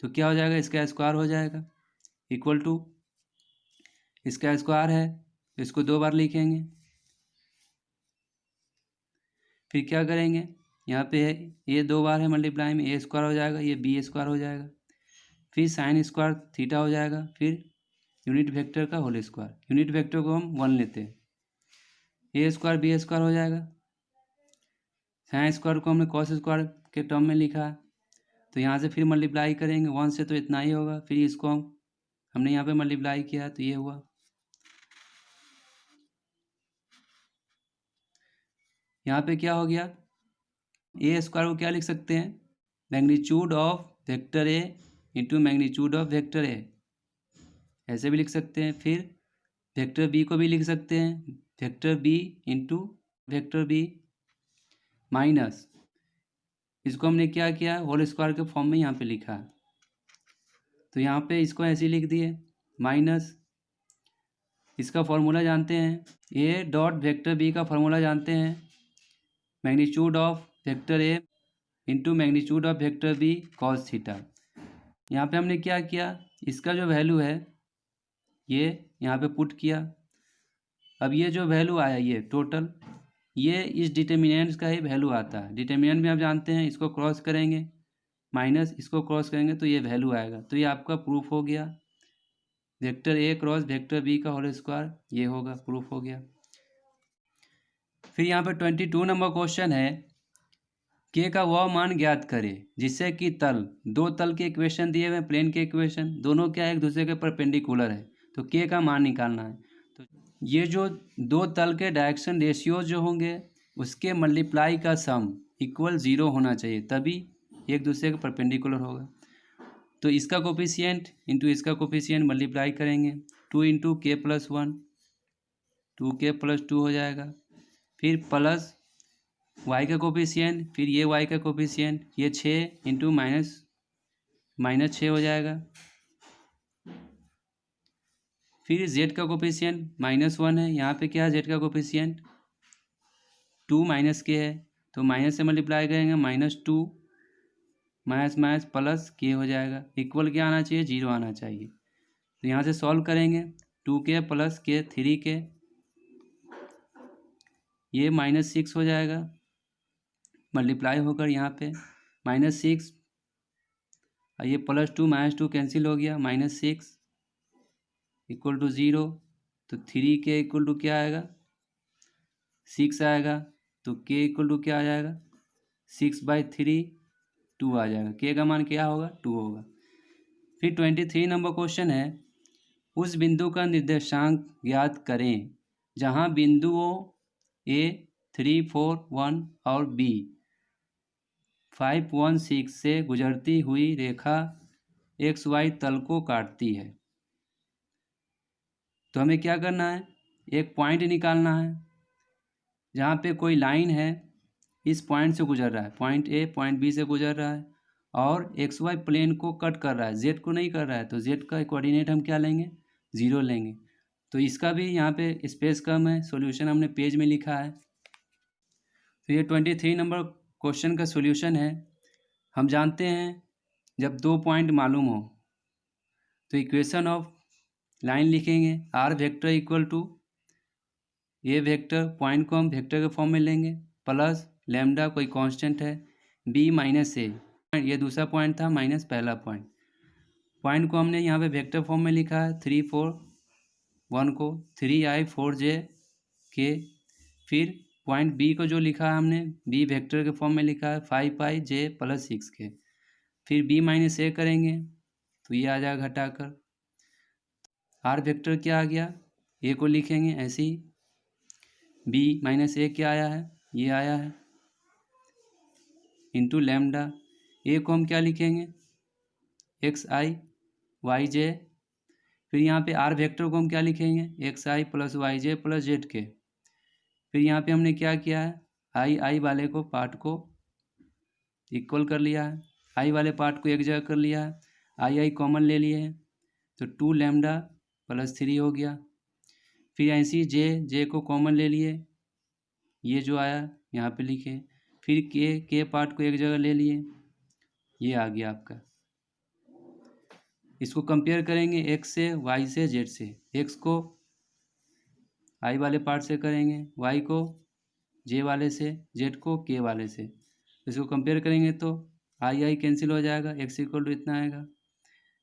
तो क्या हो जाएगा इसका स्क्वायर हो जाएगा इक्वल टू, इसका स्क्वायर है तो इसको 2 बार लिखेंगे। फिर क्या करेंगे, यहाँ पे है ये 2 बार है मल्टीप्लाई में, ए स्क्वायर हो जाएगा, ये बी स्क्वायर हो जाएगा, फिर साइन स्क्वायर थीटा हो जाएगा, फिर यूनिट वेक्टर का होल स्क्वायर। यूनिट वेक्टर को हम 1 लेते हैं ए स्क्वायर बी स्क्वायर हो जाएगा। साइन स्क्वायर को हमने कॉस स्क्वायर के टर्म में लिखा, तो यहाँ से फिर मल्टीप्लाई करेंगे 1 से, तो इतना ही होगा। फिर इसको हमने यहाँ पे मल्टीप्लाई किया तो ये हुआ। यहाँ पे क्या हो गया, ए स्क्वायर को क्या लिख सकते हैं, magnitude of vector A into magnitude of vector ए, ऐसे भी लिख सकते हैं। फिर वेक्टर बी को भी लिख सकते हैं, vector B into vector B minus, इसको हमने क्या किया, होल स्क्वायर के फॉर्म में यहाँ पे लिखा, तो यहाँ पे इसको ऐसे लिख दिए माइनस, इसका फॉर्मूला जानते हैं, ए डॉट वेक्टर बी का फॉर्मूला जानते हैं, magnitude of vector A into magnitude of vector B cos theta. यहाँ पे हमने क्या किया, इसका जो वैल्यू है ये यहाँ पे पुट किया। अब ये जो वैल्यू आया ये टोटल, ये इस डिटर्मिनेंट्स का ही वैल्यू आता है। डिटर्मिनेंट में आप जानते हैं, इसको क्रॉस करेंगे माइनस, इसको क्रॉस करेंगे तो ये वैल्यू आएगा। तो ये आपका प्रूफ हो गया, वेक्टर ए क्रॉस वेक्टर बी का होल स्क्वायर, ये होगा, प्रूफ हो गया। फिर यहाँ पे 22 नंबर क्वेश्चन है, के का वह मान ज्ञात करे जिससे कि तल, दो तल के इक्वेशन दिए हुए, प्लेन के इक्वेशन दोनों क्या है, एक दूसरे के परपेंडिकुलर है, तो के का मान निकालना है। तो ये जो दो तल के डायरेक्शन रेशियो जो होंगे उसके मल्टीप्लाई का सम इक्वल 0 होना चाहिए, तभी एक दूसरे के परपेंडिकुलर होगा। तो इसका कोफिशिएंट इंटू इसका कोफिशिएंट मल्टीप्लाई करेंगे, 2 इंटू के प्लस 1, 2k प्लस 2 हो जाएगा। फिर प्लस y का कोफिशिएंट, फिर ये y का कोफिशिएंट, ये 6 इंटू माइनस 6 हो जाएगा। फिर z का कोफिशिएंट -1 है, यहाँ पे क्या है z का कोफिशिएंट 2 माइनस के है, तो माइनस से मल्टीप्लाई करेंगे, -2 माइनस माइनस प्लस के हो जाएगा, इक्वल क्या आना चाहिए, 0 आना चाहिए। तो यहाँ से सॉल्व करेंगे, 2k प्लस के 3k, ये -6 हो जाएगा, मल्टीप्लाई होकर यहाँ पे -6, ये +2 -2 कैंसिल हो गया, -6 इक्वल टू 0, तो 3k इक्वल टू क्या आएगा, 6 आएगा, तो k इक्वल टू क्या आ जाएगा, 6/3 2 आ जाएगा, k का मान क्या होगा, 2 होगा। फिर 23 नंबर क्वेश्चन है, उस बिंदु का निर्देशांक ज्ञात करें जहां बिंदुओं A 3, 4, 1 और B 5, 1, 6 से गुजरती हुई रेखा XY तल को काटती है। तो हमें क्या करना है, एक पॉइंट निकालना है जहाँ पे कोई लाइन है, इस पॉइंट से गुजर रहा है, पॉइंट ए पॉइंट बी से गुजर रहा है और XY प्लेन को कट कर रहा है, Z को नहीं कर रहा है, तो Z का कोऑर्डिनेट हम क्या लेंगे, 0 लेंगे। तो इसका भी यहाँ पे स्पेस कम है, सॉल्यूशन हमने पेज में लिखा है। तो ये 23 नंबर क्वेश्चन का सॉल्यूशन है। हम जानते हैं जब दो पॉइंट मालूम हो तो इक्वेशन ऑफ लाइन लिखेंगे, R vector equal to A vector, point को हम वेक्टर के फॉर्म में लेंगे, प्लस लैम्डा कोई कांस्टेंट है, बी माइनस ए, ये दूसरा पॉइंट था माइनस पहला पॉइंट, पॉइंट को हमने यहाँ पे वेक्टर फॉर्म में लिखा है, 3, 4, 1 को 3i 4j के, फिर पॉइंट बी को जो लिखा है हमने बी वेक्टर के फॉर्म में लिखा है 5i j प्लस 6 के, फिर b माइनस ए करेंगे तो ये आ जाएगा घटाकर, आर वेक्टर क्या आ गया, ए को लिखेंगे ऐसे ही, b माइनस ए क्या आया है, ये आया है, इंटू लैम्डा, ए को हम क्या लिखेंगे xi yj, फिर यहाँ पे आर वेक्टर को हम क्या लिखेंगे xi plus yj plus Z के, फिर यहाँ पे हमने क्या किया है, आई वाले को पार्ट को इक्वल कर लिया है, आई वाले पार्ट को एक जगह कर लिया है, आई कॉमन ले लिए हैं, तो 2 लैम्डा प्लस 3 हो गया, फिर ऐसी जे को कॉमन ले लिए, ये जो आया यहाँ पे लिखे, फिर के पार्ट को एक जगह ले लिए, ये आ गया आपका। इसको कंपेयर करेंगे x से, y से, z से, x को i वाले पार्ट से करेंगे, y को j वाले से, z को k वाले से, इसको कंपेयर करेंगे तो आई कैंसिल हो जाएगा, x इक्वल टू इतना आएगा,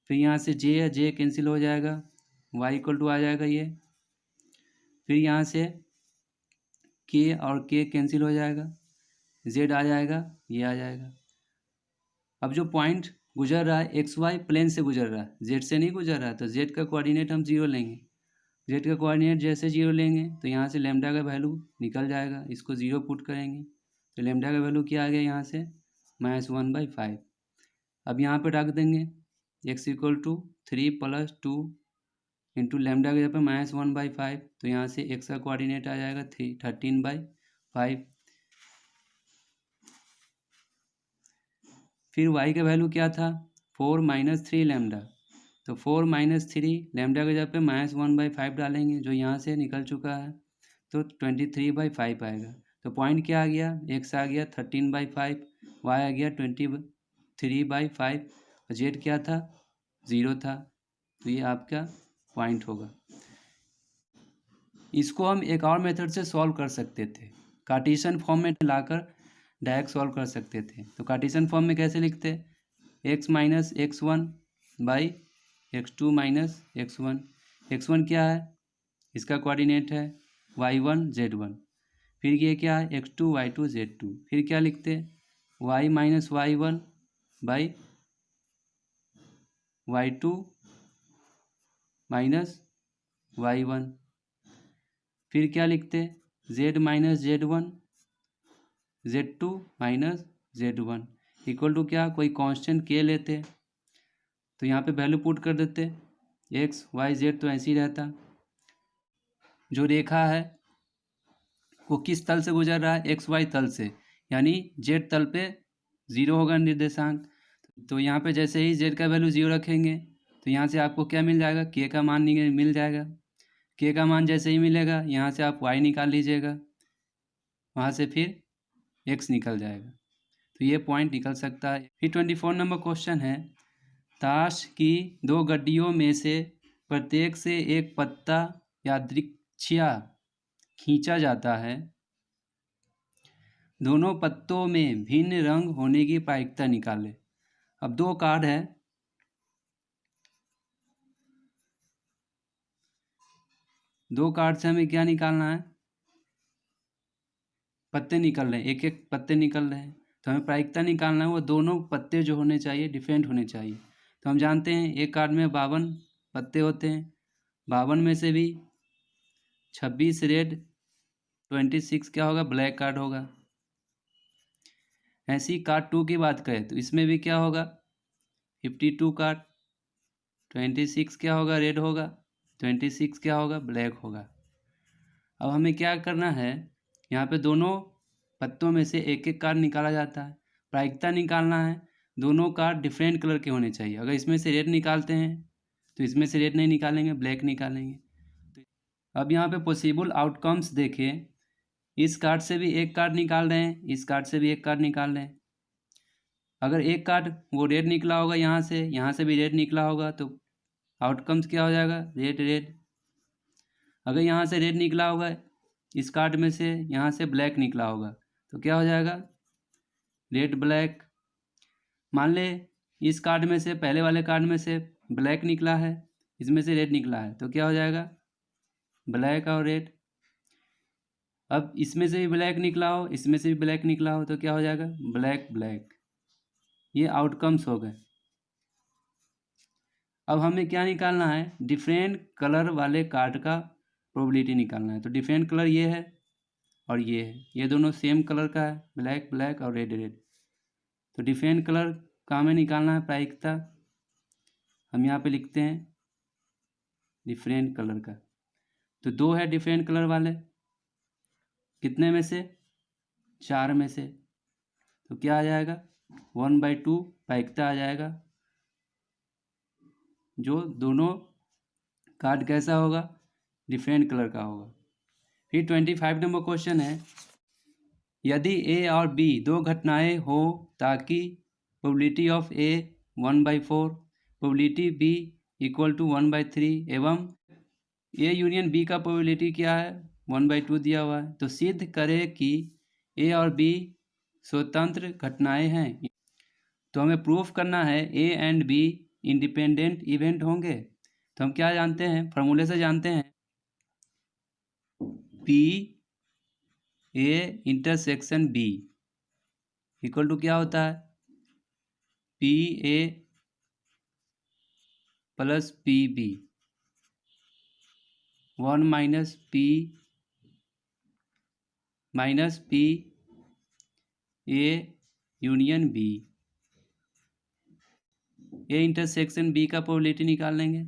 फिर यहाँ से j कैंसिल हो जाएगा, y इक्वल टू आ जाएगा ये, फिर यहाँ से के और के कैंसिल हो जाएगा, जेड आ जाएगा, ये आ जाएगा। अब जो पॉइंट गुजर रहा है एक्स वाई प्लेन से गुजर रहा है, जेड से नहीं गुजर रहा है, तो जेड का कोऑर्डिनेट हम 0 लेंगे। जेड का कोऑर्डिनेट जैसे 0 लेंगे तो यहाँ से लैम्डा का वैल्यू निकल जाएगा, इसको 0 पुट करेंगे तो लैम्डा का वैल्यू क्या आ गया यहाँ से -1/5। अब यहाँ पे रख देंगे x = 3 + 2 इंटू लैम्डा के जगह पे -1/5, तो यहाँ से x का कोऑर्डिनेट आ जाएगा 13/5। फिर y का वैल्यू क्या था 4 - 3 लैम्डा, तो 4 - 3 लैम्डा के जगह पे -1/5 डालेंगे जो यहाँ से निकल चुका है, तो 23/5 आएगा। तो पॉइंट क्या आ गया, x आ गया 13/5, y आ गया 23/5 और z क्या था 0 था, तो ये आपका पॉइंट होगा। इसको हम एक और मेथड से सॉल्व कर सकते थे, कार्टेशियन फॉर्म में लाकर डायरेक्ट सॉल्व कर सकते थे। तो कार्टेशियन फॉर्म में कैसे लिखते, x - x1 by x2 - x1। x1 क्या है, इसका कोऑर्डिनेट है y1 z1। फिर ये क्या है x2 y2 z2। फिर क्या लिखते y - y1 by y2 - y1। फिर क्या लिखते z - z1 z2 - z1 equal to क्या, कोई कांस्टेंट k लेते तो यहाँ पे वैल्यू पुट कर देते, x y z तो ऐसे ही रहता। जो रेखा है वो किस तल से गुजर रहा है, एक्स वाई तल से, यानी जेड तल पे 0 होगा निर्देशांक। तो यहाँ पे जैसे ही जेड का वैल्यू 0 रखेंगे तो यहाँ से आपको क्या मिल जाएगा, के का मान मिल जाएगा। के का मान जैसे ही मिलेगा यहाँ से आप वाई निकाल लीजिएगा, वहाँ से फिर एक्स निकल जाएगा, तो ये पॉइंट निकल सकता है। फिर 24 नंबर क्वेश्चन है, ताश की 2 गड्डियों में से प्रत्येक से एक पत्ता यादृच्छिया खींचा जाता है, दोनों पत्तों में भिन्न रंग होने की प्रायिकता निकाले। अब 2 कार्ड है, दो कार्ड से हमें क्या निकालना है, पत्ते निकल रहे हैं, एक एक पत्ते निकल रहे हैं, तो हमें प्रायिकता निकालना है, वो दोनों पत्ते जो होने चाहिए डिफरेंट होने चाहिए। तो हम जानते हैं एक कार्ड में 52 पत्ते होते हैं, 52 में से भी 26 रेड, 26 क्या होगा, ब्लैक कार्ड होगा। ऐसी कार्ड 2 की बात करें तो इसमें भी क्या होगा 52 कार्ड, 26 क्या होगा रेड होगा, 26 क्या होगा ब्लैक होगा। अब हमें क्या करना है, यहाँ पे दोनों पत्तों में से एक एक कार्ड निकाला जाता है, प्रायिकता निकालना है, दोनों कार्ड डिफरेंट कलर के होने चाहिए। अगर इसमें से रेड निकालते हैं तो इसमें से रेड नहीं निकालेंगे, ब्लैक निकालेंगे। अब यहाँ पे पॉसिबल आउटकम्स देखें, इस कार्ड से भी एक कार्ड निकाल रहे हैं, इस कार्ड से भी एक कार्ड निकाल रहे हैं। अगर एक कार्ड वो रेड निकला होगा यहाँ से भी रेड निकला होगा, तो आउटकम्स क्या हो जाएगा, रेड रेड। अगर यहाँ से रेड निकला होगा इस कार्ड में से, यहाँ से ब्लैक निकला होगा, तो क्या हो जाएगा रेड ब्लैक। मान ले इस कार्ड में से, पहले वाले कार्ड में से ब्लैक निकला है, इसमें से रेड निकला है, तो क्या हो जाएगा ब्लैक और रेड। अब इसमें से भी ब्लैक निकला हो, इसमें से भी ब्लैक निकला हो, तो क्या हो जाएगा ब्लैक ब्लैक। ये आउटकम्स हो गए। अब हमें क्या निकालना है, डिफरेंट कलर वाले कार्ड का प्रोबेबिलिटी निकालना है। तो डिफरेंट कलर ये है और ये है, ये दोनों सेम कलर का है, ब्लैक ब्लैक और रेड रेड। तो डिफरेंट कलर का हमें निकालना है प्रायिकता, हम यहाँ पे लिखते हैं डिफरेंट कलर का। तो 2 है डिफरेंट कलर वाले, कितने में से 4 में से, तो क्या आ जाएगा 1/2 प्रायिकता आ जाएगा, जो दोनों कार्ड कैसा होगा डिफरेंट कलर का होगा। फिर 25 नंबर क्वेश्चन है, यदि ए और बी 2 घटनाएं हो ताकि probability of A 1/4, probability B = 1/3 एवं ए यूनियन बी का प्रोबेबिलिटी क्या है 1/2 दिया हुआ है, तो सिद्ध करें कि ए और बी स्वतंत्र घटनाएं हैं। तो हमें प्रूफ करना है A and be independent event होंगे। तो हम क्या जानते हैं, फार्मूले से जानते हैं, P A intersection B equal to क्या होता है, P A plus P B, 1 minus P A union B. A intersection B का प्रोबेबिलिटी निकाल लेंगे।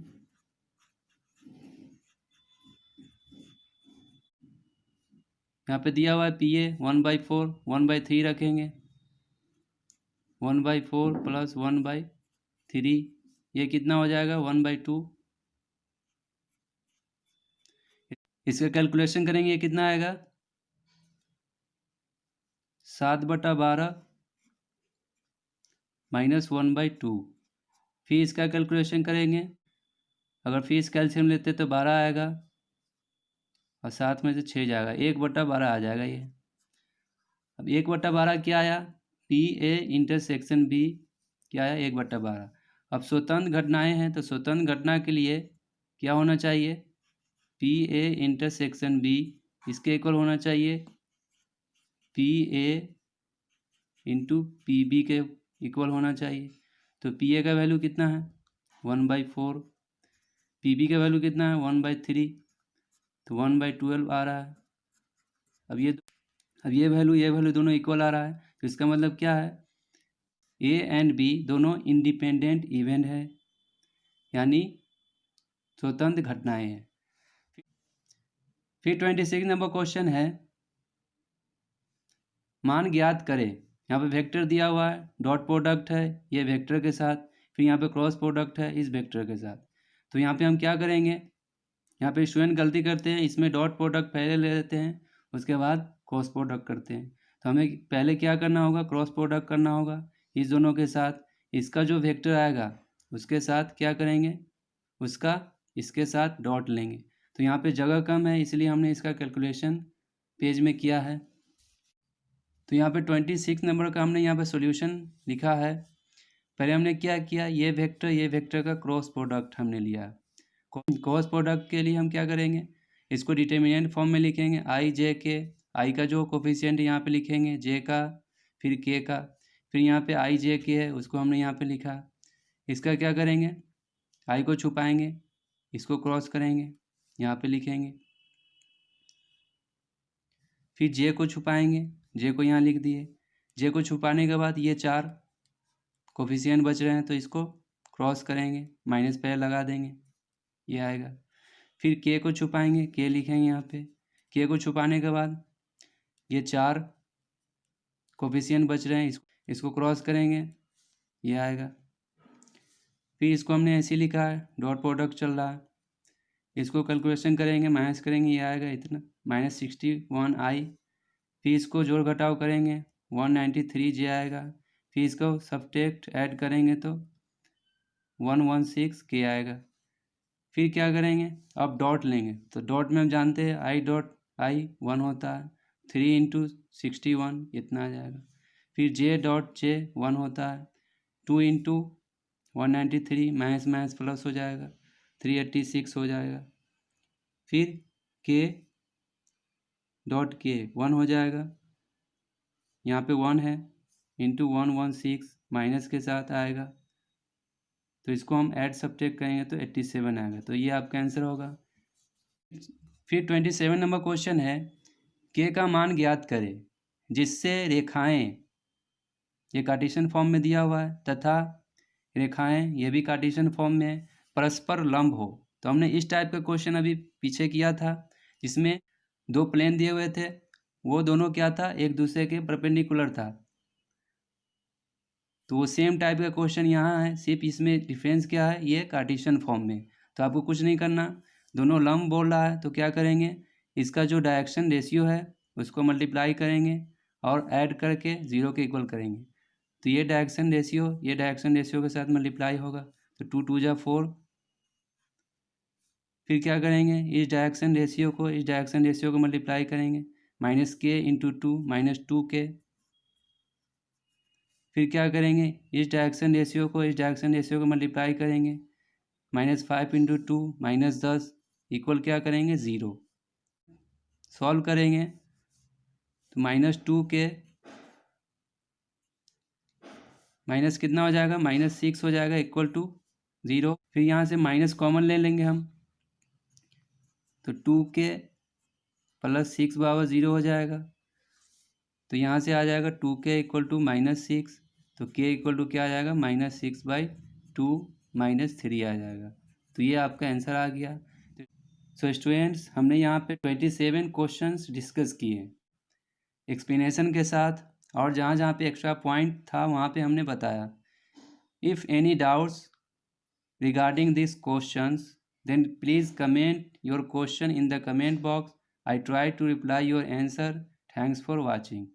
यहाँ पे दिया हुआ है पी ए 1/4, 1/3 रखेंगे, 1/4 प्लस 1/3, ये कितना हो जाएगा 1/2। इसका कैलकुलेशन करेंगे, ये कितना आएगा 7/12 माइनस 1/2। फिर इसका कैलकुलेशन करेंगे, अगर फिर इस कैल्शियम लेते तो 12 आएगा और 7 में से 6 जाएगा, 1/12 आ जाएगा ये। अब 1/12 क्या आया, पी ए इंटरसेक्शन बी क्या आया 1/12। अब स्वतंत्र घटनाएं हैं तो स्वतंत्र घटना के लिए क्या होना चाहिए, पी ए इंटरसेक्शन बी इसके इक्वल होना चाहिए P A into P B के इक्वल होना चाहिए। तो पी ए का वैल्यू कितना है 1/4, पी बी का वैल्यू कितना है 1/3, तो 1/12 आ रहा है। अब ये वैल्यू दोनों इक्वल आ रहा है, तो इसका मतलब क्या है, ए एंड बी दोनों इंडिपेंडेंट इवेंट है, यानी स्वतंत्र घटनाएं हैं। फिर 26 नंबर क्वेश्चन है, मान ज्ञात करें। यहाँ पे वेक्टर दिया हुआ है, डॉट प्रोडक्ट है ये वेक्टर के साथ, फिर यहाँ पे क्रॉस प्रोडक्ट है इस वेक्टर के साथ। तो यहाँ पे हम क्या करेंगे, यहाँ पे स्टूडेंट गलती करते हैं, इसमें डॉट प्रोडक्ट पहले ले लेते हैं उसके बाद क्रॉस प्रोडक्ट करते हैं। तो हमें पहले क्या करना होगा, क्रॉस प्रोडक्ट करना होगा इस दोनों के साथ। इसका जो वेक्टर आएगा उसके साथ क्या करेंगे, उसका इसके साथ डॉट लेंगे। तो यहाँ पे जगह कम है इसलिए हमने इसका कैलकुलेशन पेज में किया है। तो यहाँ पे 26 नंबर का हमने यहाँ पे सॉल्यूशन लिखा है। पहले हमने क्या किया, ये वेक्टर का क्रॉस प्रोडक्ट हमने लिया। क्रॉस प्रोडक्ट के लिए हम क्या करेंगे, इसको डिटर्मिनेंट फॉर्म में लिखेंगे, आई जे के, आई का जो कोफिशिएंट यहाँ पे लिखेंगे जे का, फिर के का, फिर यहाँ पे आई जे के है उसको हमने यहाँ पे लिखा। इसका क्या करेंगे, आई को छुपाएंगे, इसको क्रॉस करेंगे, यहाँ पे लिखेंगे, फिर जे को छुपाएंगे, जे को यहाँ लिख दिए। जे को छुपाने के बाद ये 4 कोफिशिएंट बच रहे हैं तो इसको क्रॉस करेंगे, माइनस पहले लगा देंगे, ये आएगा। फिर के को छुपाएंगे, के लिखेंगे यहाँ पे, के को छुपाने के बाद ये 4 कोफिशिएंट बच रहे हैं, इसको क्रॉस करेंगे, ये आएगा। फिर इसको हमने ऐसे लिखा है, डॉट प्रोडक्ट चल रहा है, इसको कैलकुलेशन करेंगे, माइनस करेंगे, ये आएगा इतना -61 आई। फिर इसको जोड़ घटाव करेंगे 193 जे आएगा। फिर इसको सब्ट्रैक्ट ऐड करेंगे तो 116 के आएगा। फिर क्या करेंगे, अब डॉट लेंगे, तो डॉट में हम जानते हैं आई डॉट आई 1 होता है, 3 × 61 इतना आ जाएगा। फिर जे डॉट जे 1 होता है, 2 × 193 माइनस माइनस प्लस हो जाएगा, 386 हो जाएगा। फिर के डॉट के 1 हो जाएगा, यहाँ पे 1 है, इंटू 116 माइनस के साथ आएगा, तो इसको हम ऐड सब्ट्रैक्ट करेंगे तो 87 आएगा। तो ये आपका आंसर होगा। फिर 27 नंबर क्वेश्चन है, के का मान ज्ञात करें जिससे रेखाएं, ये कार्टेशियन फॉर्म में दिया हुआ है, तथा रेखाएं ये भी कार्टेशियन फॉर्म में परस्पर लंब हो। तो हमने इस टाइप का क्वेश्चन अभी पीछे किया था, जिसमें 2 प्लेन दिए हुए थे, वो दोनों क्या था, एक दूसरे के परपेंडिकुलर था। तो वो सेम टाइप का क्वेश्चन यहाँ है, सिर्फ इसमें डिफरेंस क्या है, ये कार्टेशियन फॉर्म में। तो आपको कुछ नहीं करना, दोनों लंब बोल रहा है तो क्या करेंगे, इसका जो डायरेक्शन रेशियो है उसको मल्टीप्लाई करेंगे और ऐड करके 0 के इक्वल करेंगे। तो ये डायरेक्शन रेशियो के साथ मल्टीप्लाई होगा, तो 2 × 2 = 4। फिर क्या करेंगे, इस डायरेक्शन रेशियो को मल्टीप्लाई करेंगे, -k × 2 -2k। फिर क्या करेंगे, इस डायरेक्शन रेशियो को मल्टीप्लाई करेंगे, -5 × 2 -10 इक्वल क्या करेंगे 0। सॉल्व करेंगे तो -2k माइनस कितना हो जाएगा, -6 हो जाएगा इक्वल टू 0। फिर यहाँ से माइनस कॉमन ले लेंगे हम, तो 2k + 6 बराबर 0 हो जाएगा। तो यहाँ से आ जाएगा 2k इक्वल टू -6, तो k इक्वल टू क्या आ जाएगा, -6/2 -3 आ जाएगा। तो ये आपका आंसर आ गया। सो स्टूडेंट्स, हमने यहाँ पे 27 क्वेश्चंस डिस्कस किए एक्सप्लेनेशन के साथ, और जहाँ जहाँ पे एक्स्ट्रा पॉइंट था वहाँ पे हमने बताया। If any doubts regarding these questions, then please comment your question in the comment box. I try to reply your answer. Thanks for watching.